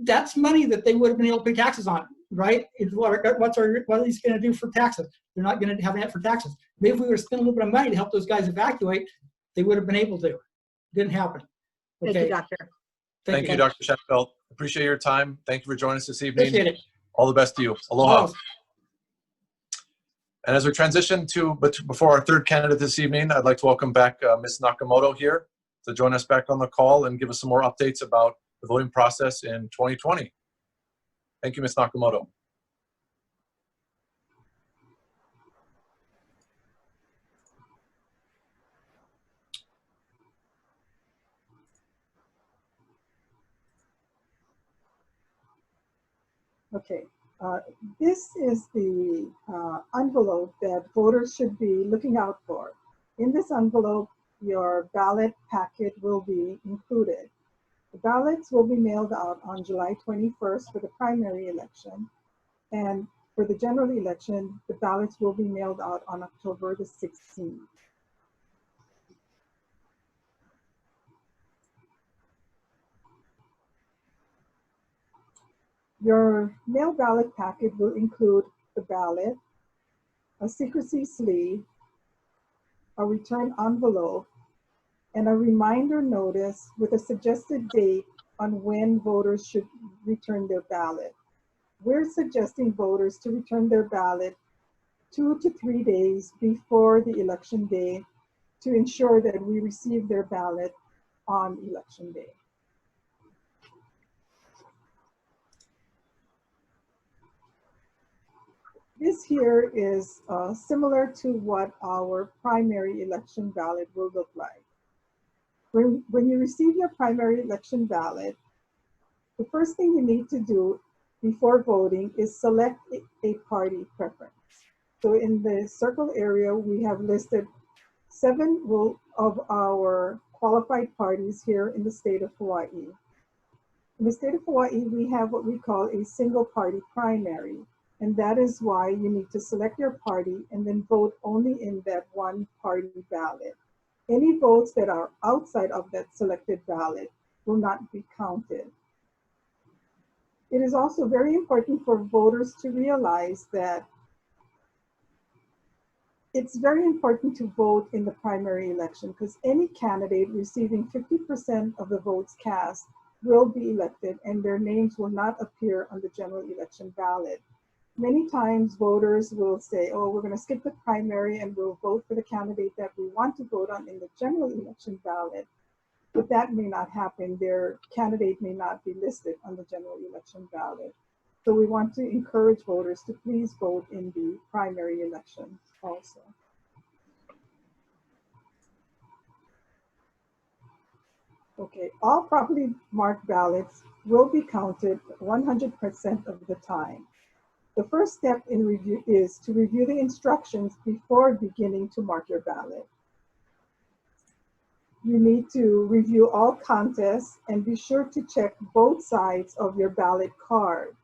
That's money that they would have been able to pay taxes on, right? What are these going to do for taxes? They're not going to have that for taxes. Maybe if we were to spend a little bit of money to help those guys evacuate, they would have been able to. Didn't happen. Okay. Thank you, Doctor. Thank you, Dr. Schanefeld. Appreciate your time. Thank you for joining us this evening. Appreciate it. All the best to you. Aloha. And as we transition before our third candidate this evening, I'd like to welcome back Ms. Nakamoto here to join us back on the call and give us some more updates about the voting process in 2020. Thank you, Ms. Nakamoto. Okay, this is the envelope that voters should be looking out for. In this envelope, your ballot packet will be included. The ballots will be mailed out on July 21st for the primary election. And for the general election, the ballots will be mailed out on October the 16th. Your mail ballot packet will include the ballot, a secrecy sleeve, a return envelope, and a reminder notice with a suggested date on when voters should return their ballot. We're suggesting voters to return their ballot 2 to 3 days before the election day to ensure that we receive their ballot on election day. This here is similar to what our primary election ballot will look like. When you receive your primary election ballot, the first thing you need to do before voting is select a party preference. So in the circle area, we have listed 7 of our qualified parties here in the state of Hawaii. In the state of Hawaii, we have what we call a single party primary. And that is why you need to select your party and then vote only in that one party ballot. Any votes that are outside of that selected ballot will not be counted. It is also very important for voters to realize that it's very important to vote in the primary election because any candidate receiving 50% of the votes cast will be elected and their names will not appear on the general election ballot. Many times voters will say, oh, we're going to skip the primary and we'll vote for the candidate that we want to vote on in the general election ballot. But that may not happen. Their candidate may not be listed on the general election ballot. So we want to encourage voters to please vote in the primary elections also. Okay, all properly marked ballots will be counted 100% of the time. The first step in review is to review the instructions before beginning to mark your ballot. You need to review all contests and be sure to check both sides of your ballot card.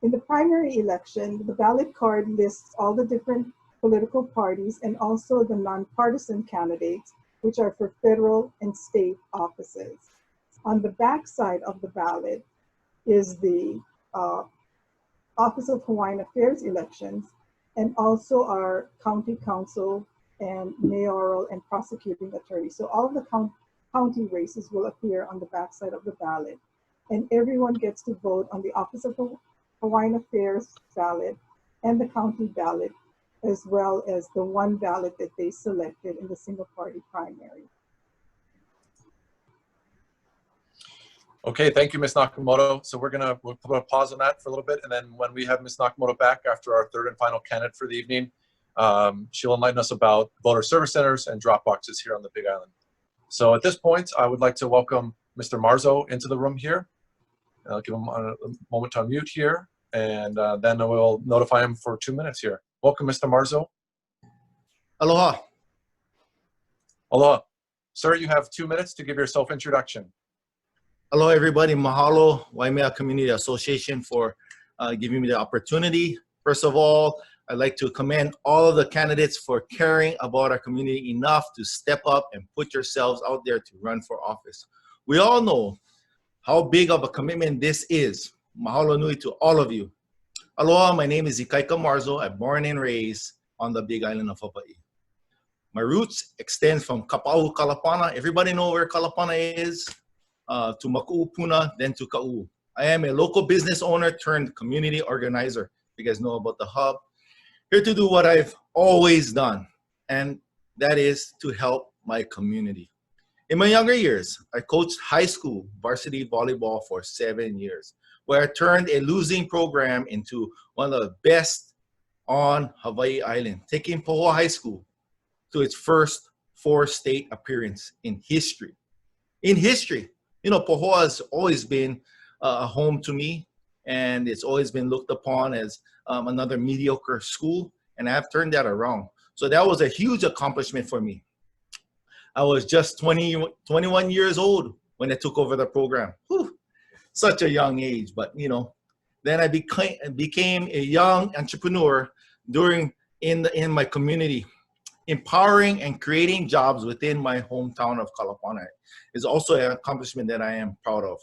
In the primary election, the ballot card lists all the different political parties and also the nonpartisan candidates, which are for federal and state offices. On the back side of the ballot is the Office of Hawaiian Affairs elections, and also our county council and mayoral and prosecuting attorney. So all of the county races will appear on the backside of the ballot, and everyone gets to vote on the Office of Hawaiian Affairs ballot and the county ballot, as well as the one ballot that they selected in the single party primary. Okay, thank you, Ms. Nakamoto. So we'll put a pause on that for a little bit, and then when we have Ms. Nakamoto back after our third and final candidate for the evening, she'll enlighten us about voter service centers and drop boxes here on the Big Island. So at this point, I would like to welcome Mr. Marzo into the room here. I'll give him a moment to unmute here, and then we'll notify him for 2 minutes here. Welcome, Mr. Marzo. Aloha. Aloha. Sir, you have 2 minutes to give your self-introduction. Hello, everybody. Mahalo, Waimea Community Association, for giving me the opportunity. First of all, I'd like to commend all of the candidates for caring about our community enough to step up and put yourselves out there to run for office. We all know how big of a commitment this is. Mahalo nui to all of you. Aloha, my name is Ikaika Marzo. I'm born and raised on the Big Island of Hawaii. My roots extend from Kapa'u, Kalapana. Everybody know where Kalapana is? To Maku'upuna, then to Ka'u. I am a local business owner turned community organizer. You guys know about the hub. Here to do what I've always done, and that is to help my community. In my younger years, I coached high school varsity volleyball for 7 years, where I turned a losing program into one of the best on Hawaii Island, taking Pohoa High School to its first 4-state appearance in history. In history, you know, Pohoa has always been a home to me, and it's always been looked upon as another mediocre school, and I've turned that around. So that was a huge accomplishment for me. I was just 21 years old when I took over the program. Whew, such a young age, but you know, then I became a young entrepreneur in my community. Empowering and creating jobs within my hometown of Kalapana is also an accomplishment that I am proud of.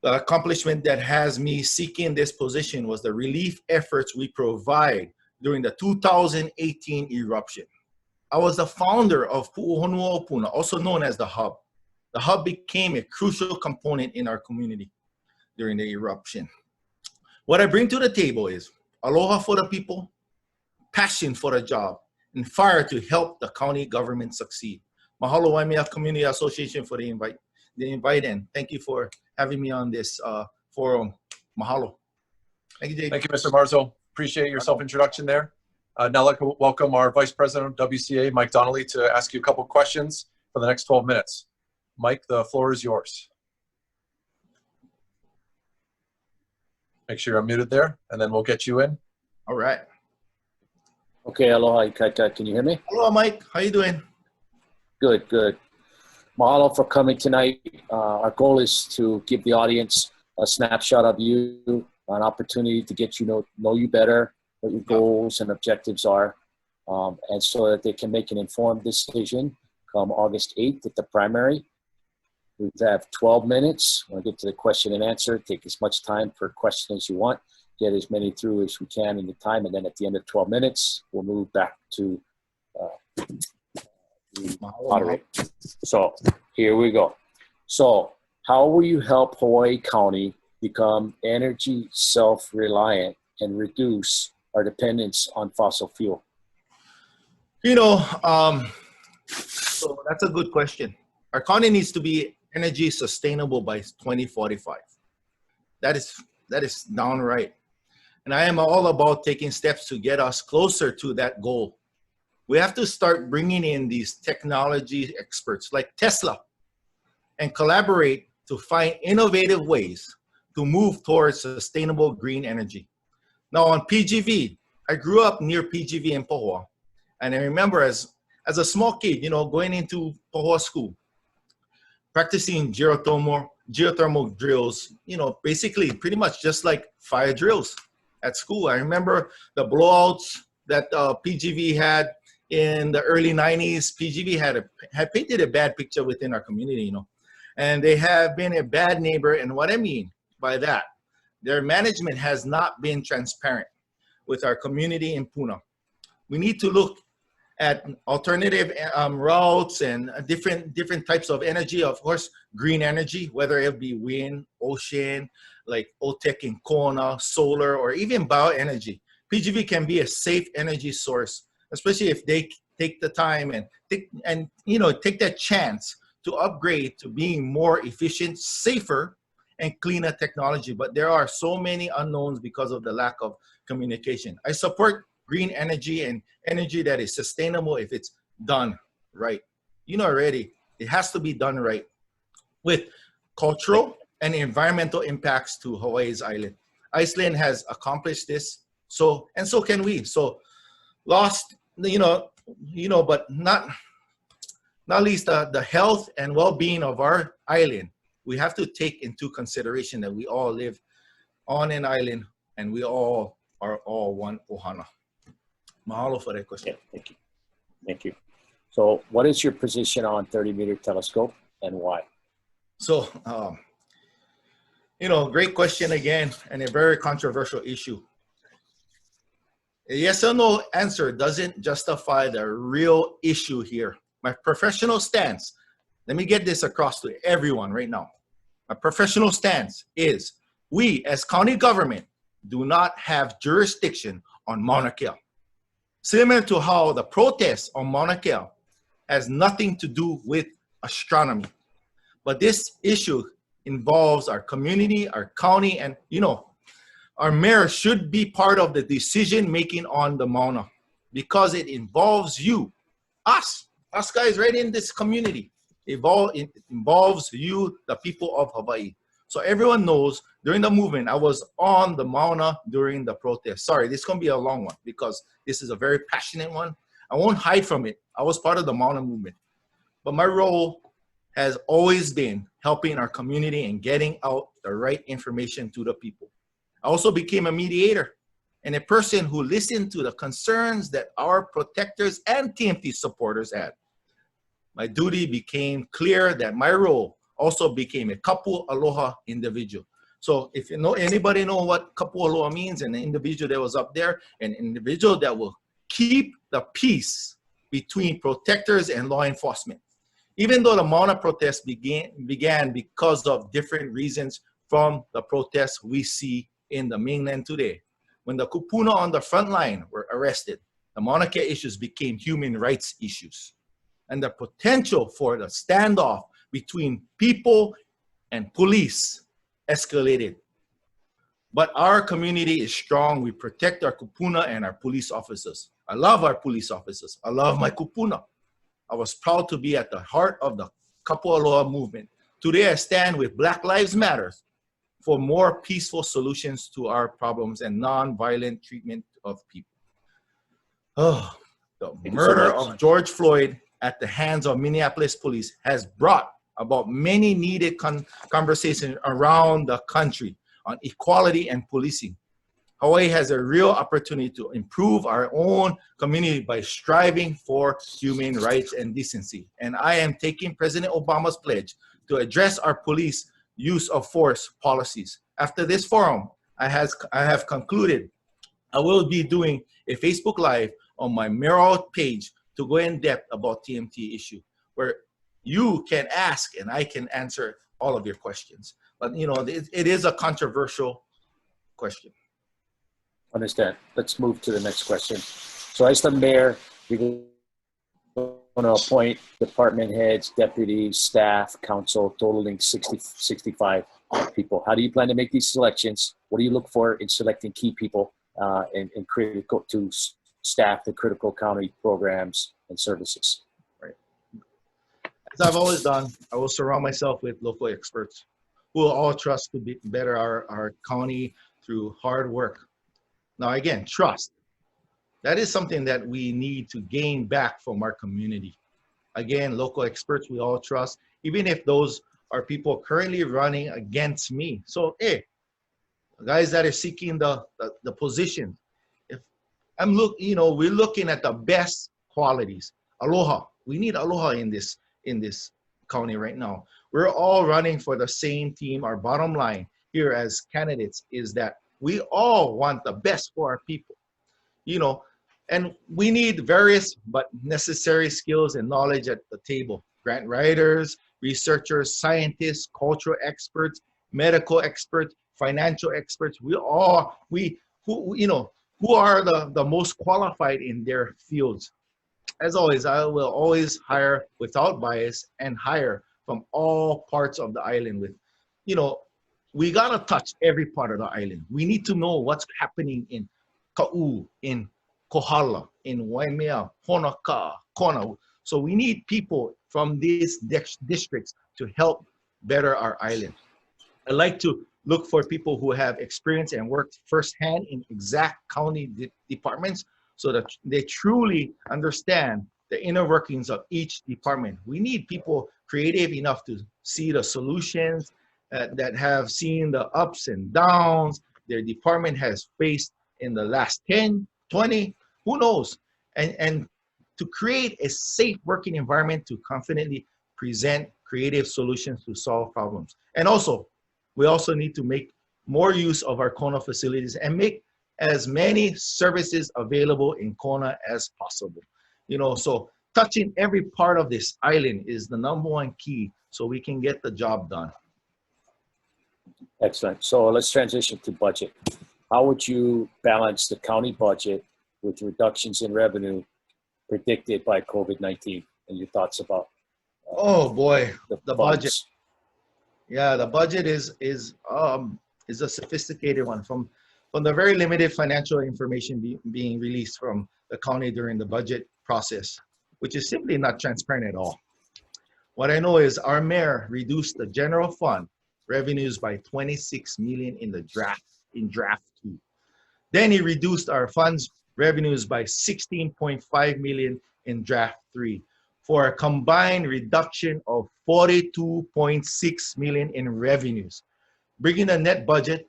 The accomplishment that has me seeking this position was the relief efforts we provide during the 2018 eruption. I was the founder of Pu'uhonua'opuna, also known as the Hub. The Hub became a crucial component in our community during the eruption. What I bring to the table is aloha for the people, passion for the job, and fire to help the county government succeed. Mahalo Waimea Community Association for the invite, and thank you for having me on this forum. Mahalo. Thank you, Jay. Thank you, Mr. Marzo. Appreciate your self-introduction there. Now I'd like to welcome our Vice President of WCA, Mike Donnelly, to ask you a couple questions for the next 12 minutes. Mike, the floor is yours. Make sure you're unmuted there, and then we'll get you in. All right. Okay, aloha, Ikaika. Can you hear me? Hello, Mike. How you doing? Good, good. Mahalo for coming tonight. Our goal is to give the audience a snapshot of you, an opportunity to get you know you better, what your goals and objectives are, and so that they can make an informed decision come August 8th at the primary. We have 12 minutes. We'll get to the question and answer. Take as much time for questions as you want. Get as many through as we can in the time, and then at the end of 12 minutes, we'll move back to the moderator. So here we go. So how will you help Hawaii County become energy self-reliant and reduce our dependence on fossil fuel? You know, so that's a good question. Our county needs to be energy sustainable by 2045. That is downright. And I am all about taking steps to get us closer to that goal. We have to start bringing in these technology experts like Tesla and collaborate to find innovative ways to move towards sustainable green energy. Now on PGV, I grew up near PGV in Pahoa. And I remember as a small kid, you know, going into Pahoa school, practicing geothermal drills, you know, basically pretty much just like fire drills at school. I remember the blowouts that PGV had in the early 90s. PGV had painted a bad picture within our community, you know, and they have been a bad neighbor. And what I mean by that, their management has not been transparent with our community in Puna. We need to look at alternative routes and different types of energy. Of course, green energy, whether it be wind, ocean, like OTEC in Kona, solar, or even bioenergy. PGV can be a safe energy source, especially if they take the time and take that chance to upgrade to being more efficient, safer, and cleaner technology. But there are so many unknowns because of the lack of communication. I support green energy and energy that is sustainable if it's done right. You know already, it has to be done right with cultural and environmental impacts to Hawaii's island. Iceland has accomplished this, so can we. So lost, but not least the health and well-being of our island. We have to take into consideration that we all live on an island and we all are all one ohana. Mahalo for that question. Yeah, thank you. Thank you. So what is your position on 30-meter telescope and why? So, great question again, and a very controversial issue. A yes or no answer doesn't justify the real issue here. My professional stance, let me get this across to everyone right now. My professional stance is we as county government do not have jurisdiction on Mauna Kea. Similar to how the protests on Mauna Kea has nothing to do with astronomy. But this issue involves our community, our county, and our mayor should be part of the decision making on the Mauna because it involves you, us guys right in this community. It involves you, the people of Hawaii. So everyone knows during the movement, I was on the Mauna during the protest. Sorry, this is going to be a long one because this is a very passionate one. I won't hide from it. I was part of the Mauna movement. But my role has always been helping our community and getting out the right information to the people. I also became a mediator and a person who listened to the concerns that our protectors and TMT supporters had. My duty became clear that my role also became a kapu aloha individual. So if anybody know what kapu aloha means, an individual that was up there, an individual that will keep the peace between protectors and law enforcement. Even though the Mauna protest began because of different reasons from the protests we see in the mainland today. When the kupuna on the front line were arrested, the Mauna Kea issues became human rights issues. And the potential for the standoff between people and police escalated. But our community is strong. We protect our kupuna and our police officers. I love our police officers. I love my kupuna. I was proud to be at the heart of the Kapu Aloha movement. Today I stand with Black Lives Matter for more peaceful solutions to our problems and non-violent treatment of people. Oh, the murder of George Floyd at the hands of Minneapolis police has brought about many needed conversations around the country on equality and policing. Hawaii has a real opportunity to improve our own community by striving for human rights and decency. And I am taking President Obama's pledge to address our police use of force policies. After this forum, I have concluded I will be doing a Facebook Live on my Mayoral page to go in depth about TMT issue, where you can ask and I can answer all of your questions. But you know, it is a controversial question. Understand. Let's move to the next question. So as the mayor, you're going to appoint department heads, deputies, staff, council, totaling 65 people. How do you plan to make these selections? What do you look for in selecting key people and critical to staff the critical county programs and services? Right. As I've always done, I will surround myself with local experts who will all trust to better our county through hard work. Now again, trust. That is something that we need to gain back from our community. Again, local experts we all trust, even if those are people currently running against me. So, hey, guys that are seeking the position, if I'm we're looking at the best qualities. Aloha. We need aloha in this county right now. We're all running for the same team. Our bottom line here as candidates is that we all want the best for our people, and we need various but necessary skills and knowledge at the table. Grant writers, researchers, scientists, cultural experts, medical experts, financial experts. Who are the most qualified in their fields. As always, I will always hire without bias and hire from all parts of the island with, we gotta touch every part of the island. We need to know what's happening in Ka'u, in Kohala, in Waimea, Honoka'a, Kona. So we need people from these districts to help better our island. I like to look for people who have experience and worked firsthand in exact county departments so that they truly understand the inner workings of each department. We need people creative enough to see the solutions, that have seen the ups and downs their department has faced in the last 10, 20, who knows? And to create a safe working environment to confidently present creative solutions to solve problems. And also, we also need to make more use of our Kona facilities and make as many services available in Kona as possible. So touching every part of this island is the #1 key so we can get the job done. Excellent. So let's transition to budget. How would you balance the county budget with reductions in revenue predicted by COVID-19? And your thoughts about oh boy, the budget. funds? Yeah, the budget is a sophisticated one. From the very limited financial information being released from the county during the budget process, which is simply not transparent at all. What I know is our mayor reduced the general fund revenues by 26 million in draft 2. Then he reduced our funds revenues by 16.5 million in draft 3 for a combined reduction of 42.6 million in revenues, bringing the net budget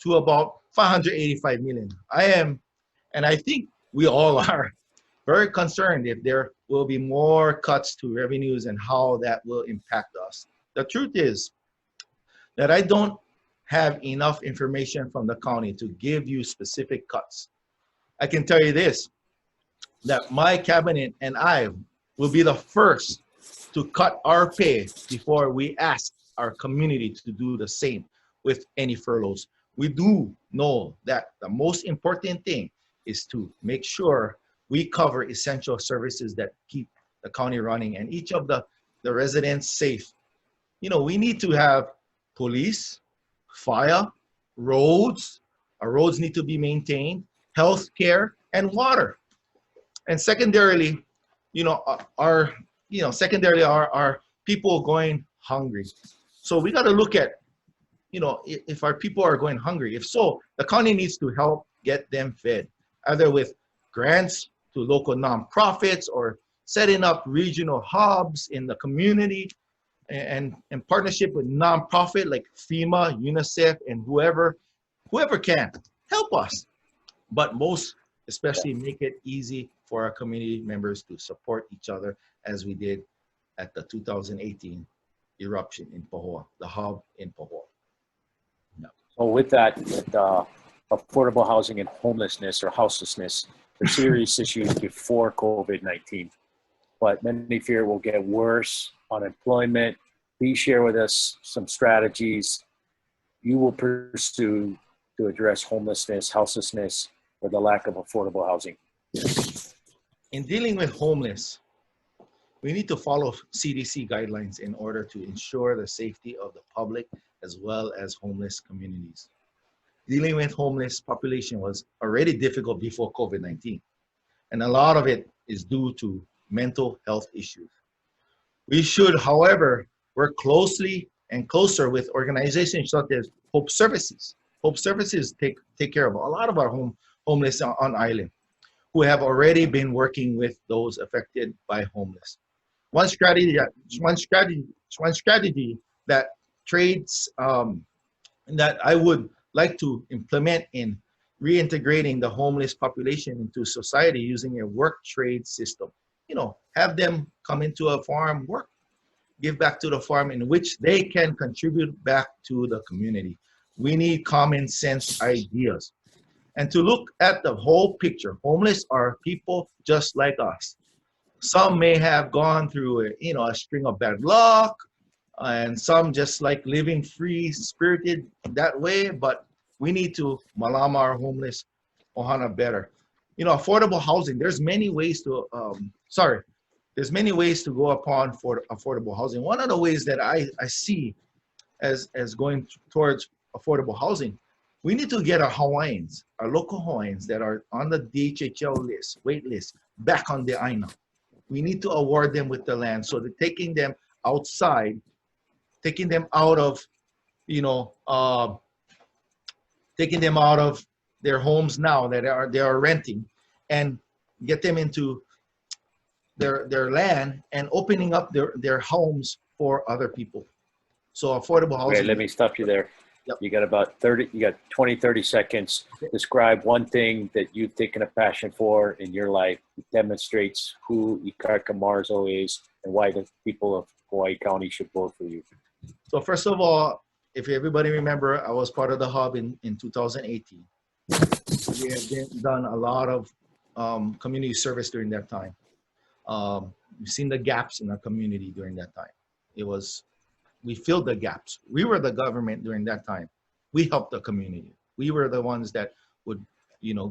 to about 585 million. I think we all are very concerned if there will be more cuts to revenues and how that will impact us. The truth is that I don't have enough information from the county to give you specific cuts. I can tell you this, that my cabinet and I will be the first to cut our pay before we ask our community to do the same with any furloughs. We do know that the most important thing is to make sure we cover essential services that keep the county running and each of the residents safe. We need to have police, fire, roads. Our roads need to be maintained, healthcare, and water. And secondarily, our people going hungry. So we got to look at you know, if our people are going hungry. If so, the county needs to help get them fed, either with grants to local nonprofits or setting up regional hubs in the community, and in partnership with nonprofit like FEMA, UNICEF, and whoever can help us. But most especially make it easy for our community members to support each other, as we did at the 2018 eruption in Pahoa, the hub in Pahoa. So with that, affordable housing and homelessness or houselessness, the serious issues before COVID-19, but many fear will get worse. Unemployment. Please share with us some strategies you will pursue to address homelessness, houselessness, or the lack of affordable housing. In dealing with homeless, we need to follow CDC guidelines in order to ensure the safety of the public as well as homeless communities. Dealing with homeless population was already difficult before COVID-19, and a lot of it is due to mental health issues. We should, however, work closely and closer with organizations such as Hope Services. Hope Services take care of a lot of our homeless on island, who have already been working with those affected by homeless. One strategy that trades that I would like to implement in reintegrating the homeless population into society using a work trade system. You know, have them come into a farm, work, give back to the farm in which they can contribute back to the community. We need common sense ideas. And to look at the whole picture, homeless are people just like us. Some may have gone through a string of bad luck, and some just like living free spirited that way, but we need to malama our homeless ohana better. You know, affordable housing, there's many ways to there's many ways to go upon for affordable housing. One of the ways that I see as going towards affordable housing, we need to get our Hawaiians, our local Hawaiians that are on the DHHL list, wait list, back on the aina. We need to award them with the land, so that taking them outside, taking them out of, taking them out of their homes now that they are renting, and get them into their land and opening up their homes for other people. So affordable housing. Okay, let me stop you there. Yep. You got 20-30 seconds. Describe one thing that you've taken a passion for in your life. It demonstrates who Ikarka Marzo is and why the people of Hawaii County should vote for you. So first of all, if everybody remember, I was part of the hub in 2018. We have done a lot of community service during that time. We've seen the gaps in our community during that time. We filled the gaps. We were the government during that time. We helped the community. We were the ones that would,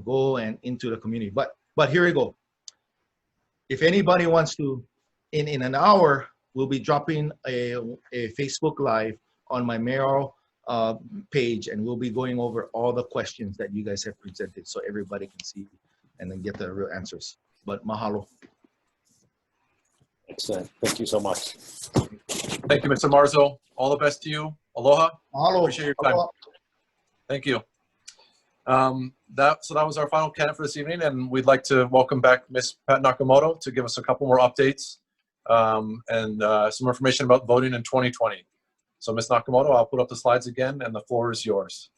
go and into the community. But here we go. If anybody wants to, in an hour, we'll be dropping a Facebook Live on my Mayoral page, and we'll be going over all the questions that you guys have presented, so everybody can see and then get the real answers. But mahalo. Excellent. Thank you so much. Thank you, Mr. Marzo. All the best to you. Aloha. Mahalo. Appreciate your time. Aloha. Thank you. That was our final candidate for this evening, and we'd like to welcome back Ms. Pat Nakamoto to give us a couple more updates and some information about voting in 2020. So Ms. Nakamoto, I'll put up the slides again, and the floor is yours.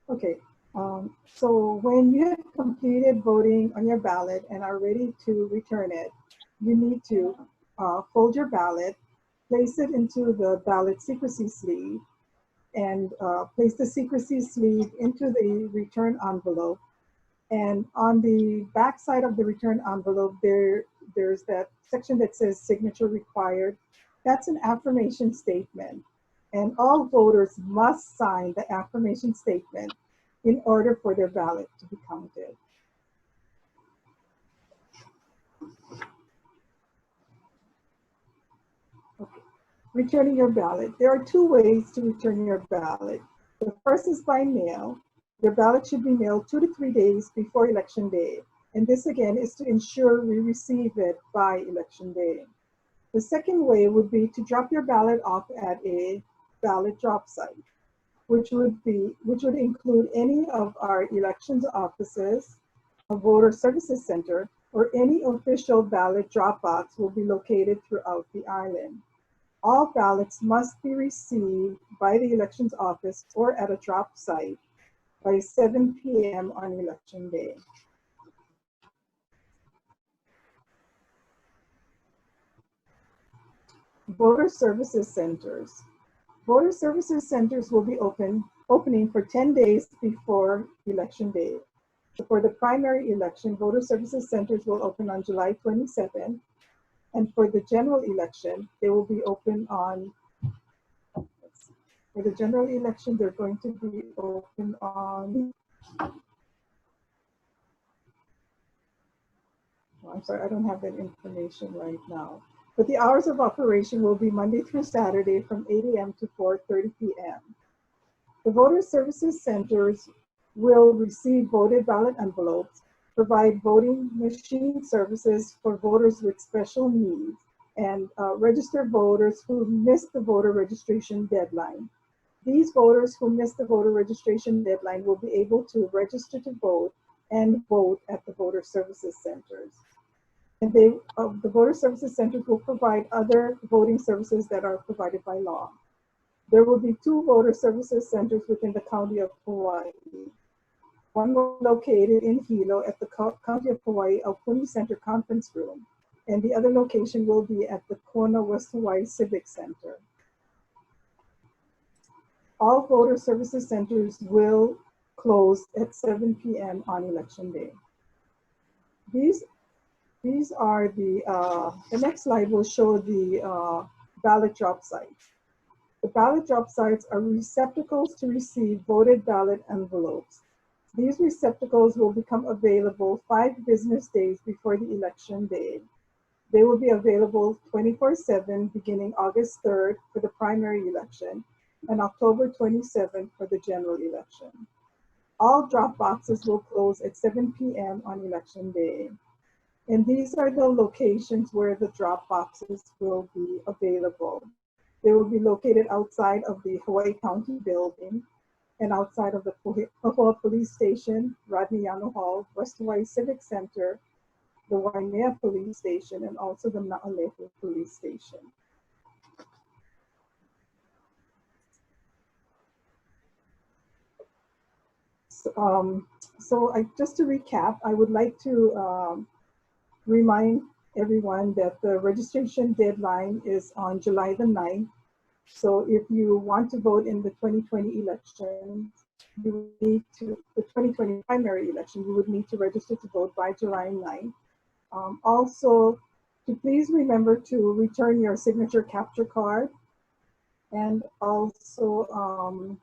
Okay, so when you have completed voting on your ballot and are ready to return it, you need to fold your ballot, place it into the ballot secrecy sleeve, and place the secrecy sleeve into the return envelope. And on the back side of the return envelope, there's that section that says signature required. That's an affirmation statement. And all voters must sign the affirmation statement in order for their ballot to be counted. Okay. Returning your ballot. There are two ways to return your ballot. The first is by mail. Your ballot should be mailed 2 to 3 days before election day. And this again is to ensure we receive it by election day. The second way would be to drop your ballot off at a ballot drop site, which would include any of our elections offices, a voter services center, or any official ballot drop box will be located throughout the island. All ballots must be received by the elections office or at a drop site by 7 p.m. on election day. Voter services centers. Voter services centers will be opening for 10 days before election day. So for the primary election, voter services centers will open on July 27th. And for the general election, they will be open on, for the general election, they're going to be open on, I'm sorry, I don't have that information right now. But the hours of operation will be Monday through Saturday from 8 a.m. to 4:30 p.m. The voter services centers will receive voted ballot envelopes, provide voting machine services for voters with special needs, and register voters who missed the voter registration deadline. These voters who missed the voter registration deadline will be able to register to vote and vote at the voter services centers. And the voter services centers will provide other voting services that are provided by law. There will be 2 voter services centers within the County of Hawaii. One located in Hilo at the County of Hawaii Aupuni Center Conference Room, and the other location will be at the Kona West Hawaii Civic Center. All voter services centers will close at 7 p.m. on election day. These are the next slide will show the ballot drop sites. The ballot drop sites are receptacles to receive voted ballot envelopes. These receptacles will become available 5 business days before the election day. They will be available 24/7 beginning August 3rd for the primary election and October 27th for the general election. All drop boxes will close at 7 p.m. on election day. And these are the locations where the drop boxes will be available. They will be located outside of the Hawaii County building and outside of the Pahoa Police Station, Rodney Yano Hall, West Hawaii Civic Center, the Waimea Police Station, and also the Na'alehu Police Station. Just to recap, I would like to remind everyone that the registration deadline is on July the 9th. So if you want to vote in the 2020 election, you need to, the 2020 primary election, you would need to register to vote by July 9th. Also, to please remember to return your signature capture card, and also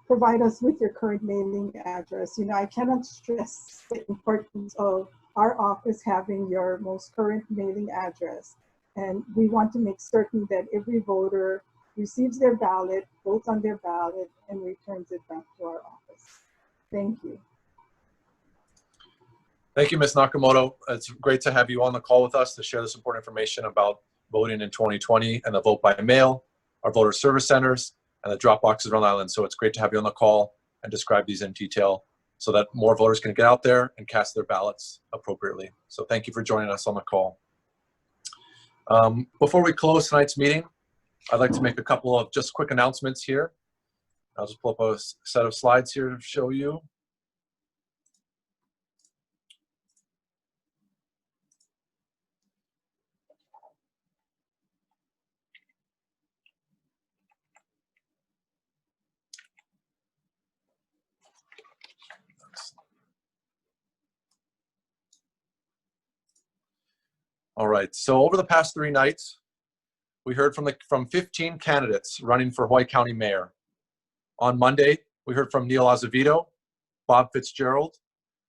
provide us with your current mailing address. You know, I cannot stress the importance of our office having your most current mailing address. And we want to make certain that every voter receives their ballot, votes on their ballot, and returns it back to our office. Thank you. Thank you, Ms. Nakamoto. It's great to have you on the call with us to share this important information about voting in 2020 and the vote by mail, our voter service centers, and the drop boxes around the island. So it's great to have you on the call and describe these in detail so that more voters can get out there and cast their ballots appropriately. So thank you for joining us on the call. Before we close tonight's meeting, I'd like to make a couple of just quick announcements here. I'll just pull up a set of slides here to show you. All right, so over the past 3 nights, we heard from 15 candidates running for Hawaii County Mayor. On Monday, we heard from Neil Azevedo, Bob Fitzgerald,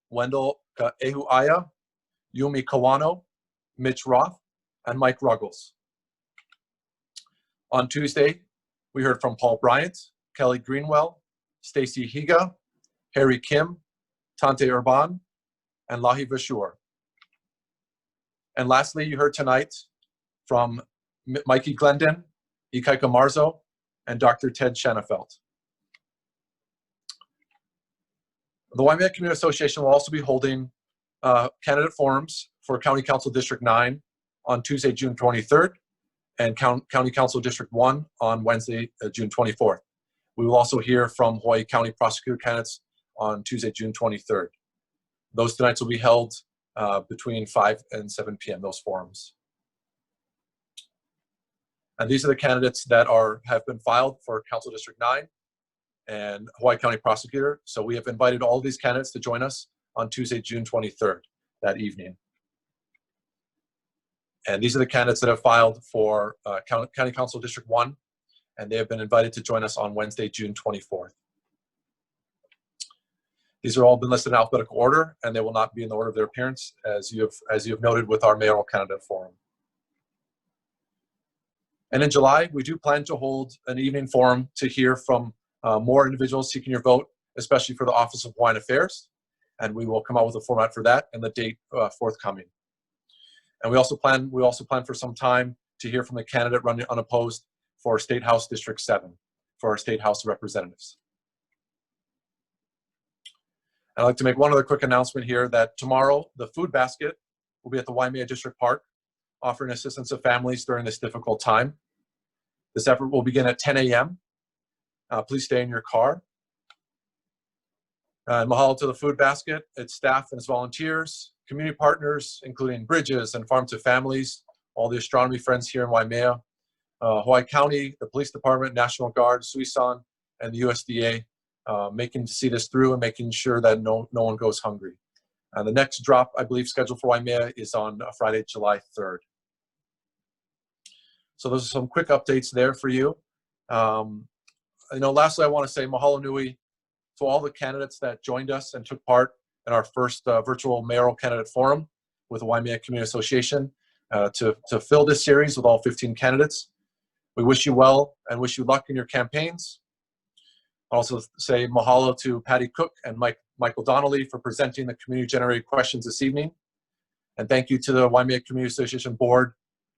Wendell Ehuaya, Yumi Kawano, Mitch Roth, and Mike Ruggles. On Tuesday, we heard from Paul Bryant, Kelly Greenwell, Stacy Higa, Harry Kim, Tante Urban, and Lahi Vashur. And lastly, you heard tonight from MIKEY Glendon, Ikaika Marzo, and Dr. Ted Shanafelt. The Waimea Community Association will also be holding candidate forums for County Council District 9 on Tuesday, June 23rd, and County Council District 1 on Wednesday, June 24th. We will also hear from Hawaii County prosecutor candidates on Tuesday, June 23rd. Those tonight's will be held between 5 and 7 p.m., those forums. And these are the candidates that have been filed for Council District 9 and Hawaii County Prosecutor. So we have invited all of these candidates to join us on Tuesday, June 23rd, that evening. And these are the candidates that have filed for County Council District 1, and they have been invited to join us on Wednesday, June 24th. These are all been listed in alphabetical order, and they will not be in the order of their appearance, as you have noted with our mayoral candidate forum. And in July, we do plan to hold an evening forum to hear from more individuals seeking your vote, especially for the Office of Hawaiian Affairs. And we will come out with a format for that and the date forthcoming. And we also plan for some time to hear from the candidate running unopposed for State House District 7 for our State House of Representatives. I'd like to make one other quick announcement here that tomorrow the food basket will be at the Waimea District Park, offering assistance to families during this difficult time. This effort will begin at 10 a.m. Please stay in your car. And mahalo to the food basket, its staff and its volunteers, community partners, including Bridges and Farm to Families, all the astronomy friends here in Waimea, Hawaii County, the Police Department, National Guard, Suisan, and the USDA, making to see this through and making sure that no one goes hungry. The next drop, I believe, scheduled for Waimea is on Friday, July 3rd. So those are some quick updates there for you. Lastly, I want to say mahalo nui to all the candidates that joined us and took part in our first virtual mayoral candidate forum with the Waimea Community Association to fill this series with all 15 candidates. We wish you well and wish you luck in your campaigns. I'll also say mahalo to Patty Cook and Michael Donnelly for presenting the community-generated questions this evening. And thank you to the Waimea Community Association Board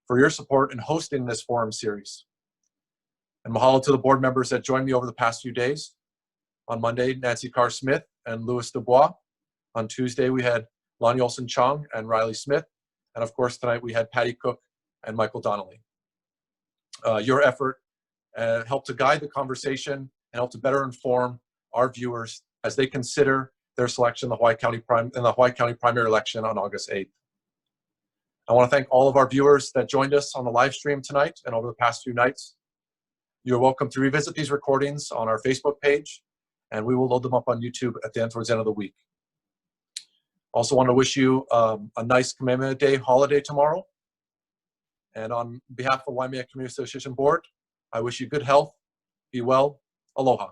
for your support in hosting this forum series. And mahalo to the board members that joined me over the past few days. On Monday, Nancy Carr-Smith and Louis Dubois. On Tuesday, we had Lonnie Olson-Chong and Riley Smith. And of course, tonight we had Patty Cook and Michael Donnelly. Your effort helped to guide the conversation and help to better inform our viewers as they consider their selection in the Hawaii County primary election on August 8th. I want to thank all of our viewers that joined us on the live stream tonight and over the past few nights. You're welcome to revisit these recordings on our Facebook page, and we will load them up on YouTube towards the end of the week. Also want to wish you a nice Kamehameha Day holiday tomorrow. And on behalf of the Waimea Community Association Board, I wish you good health, be well, aloha.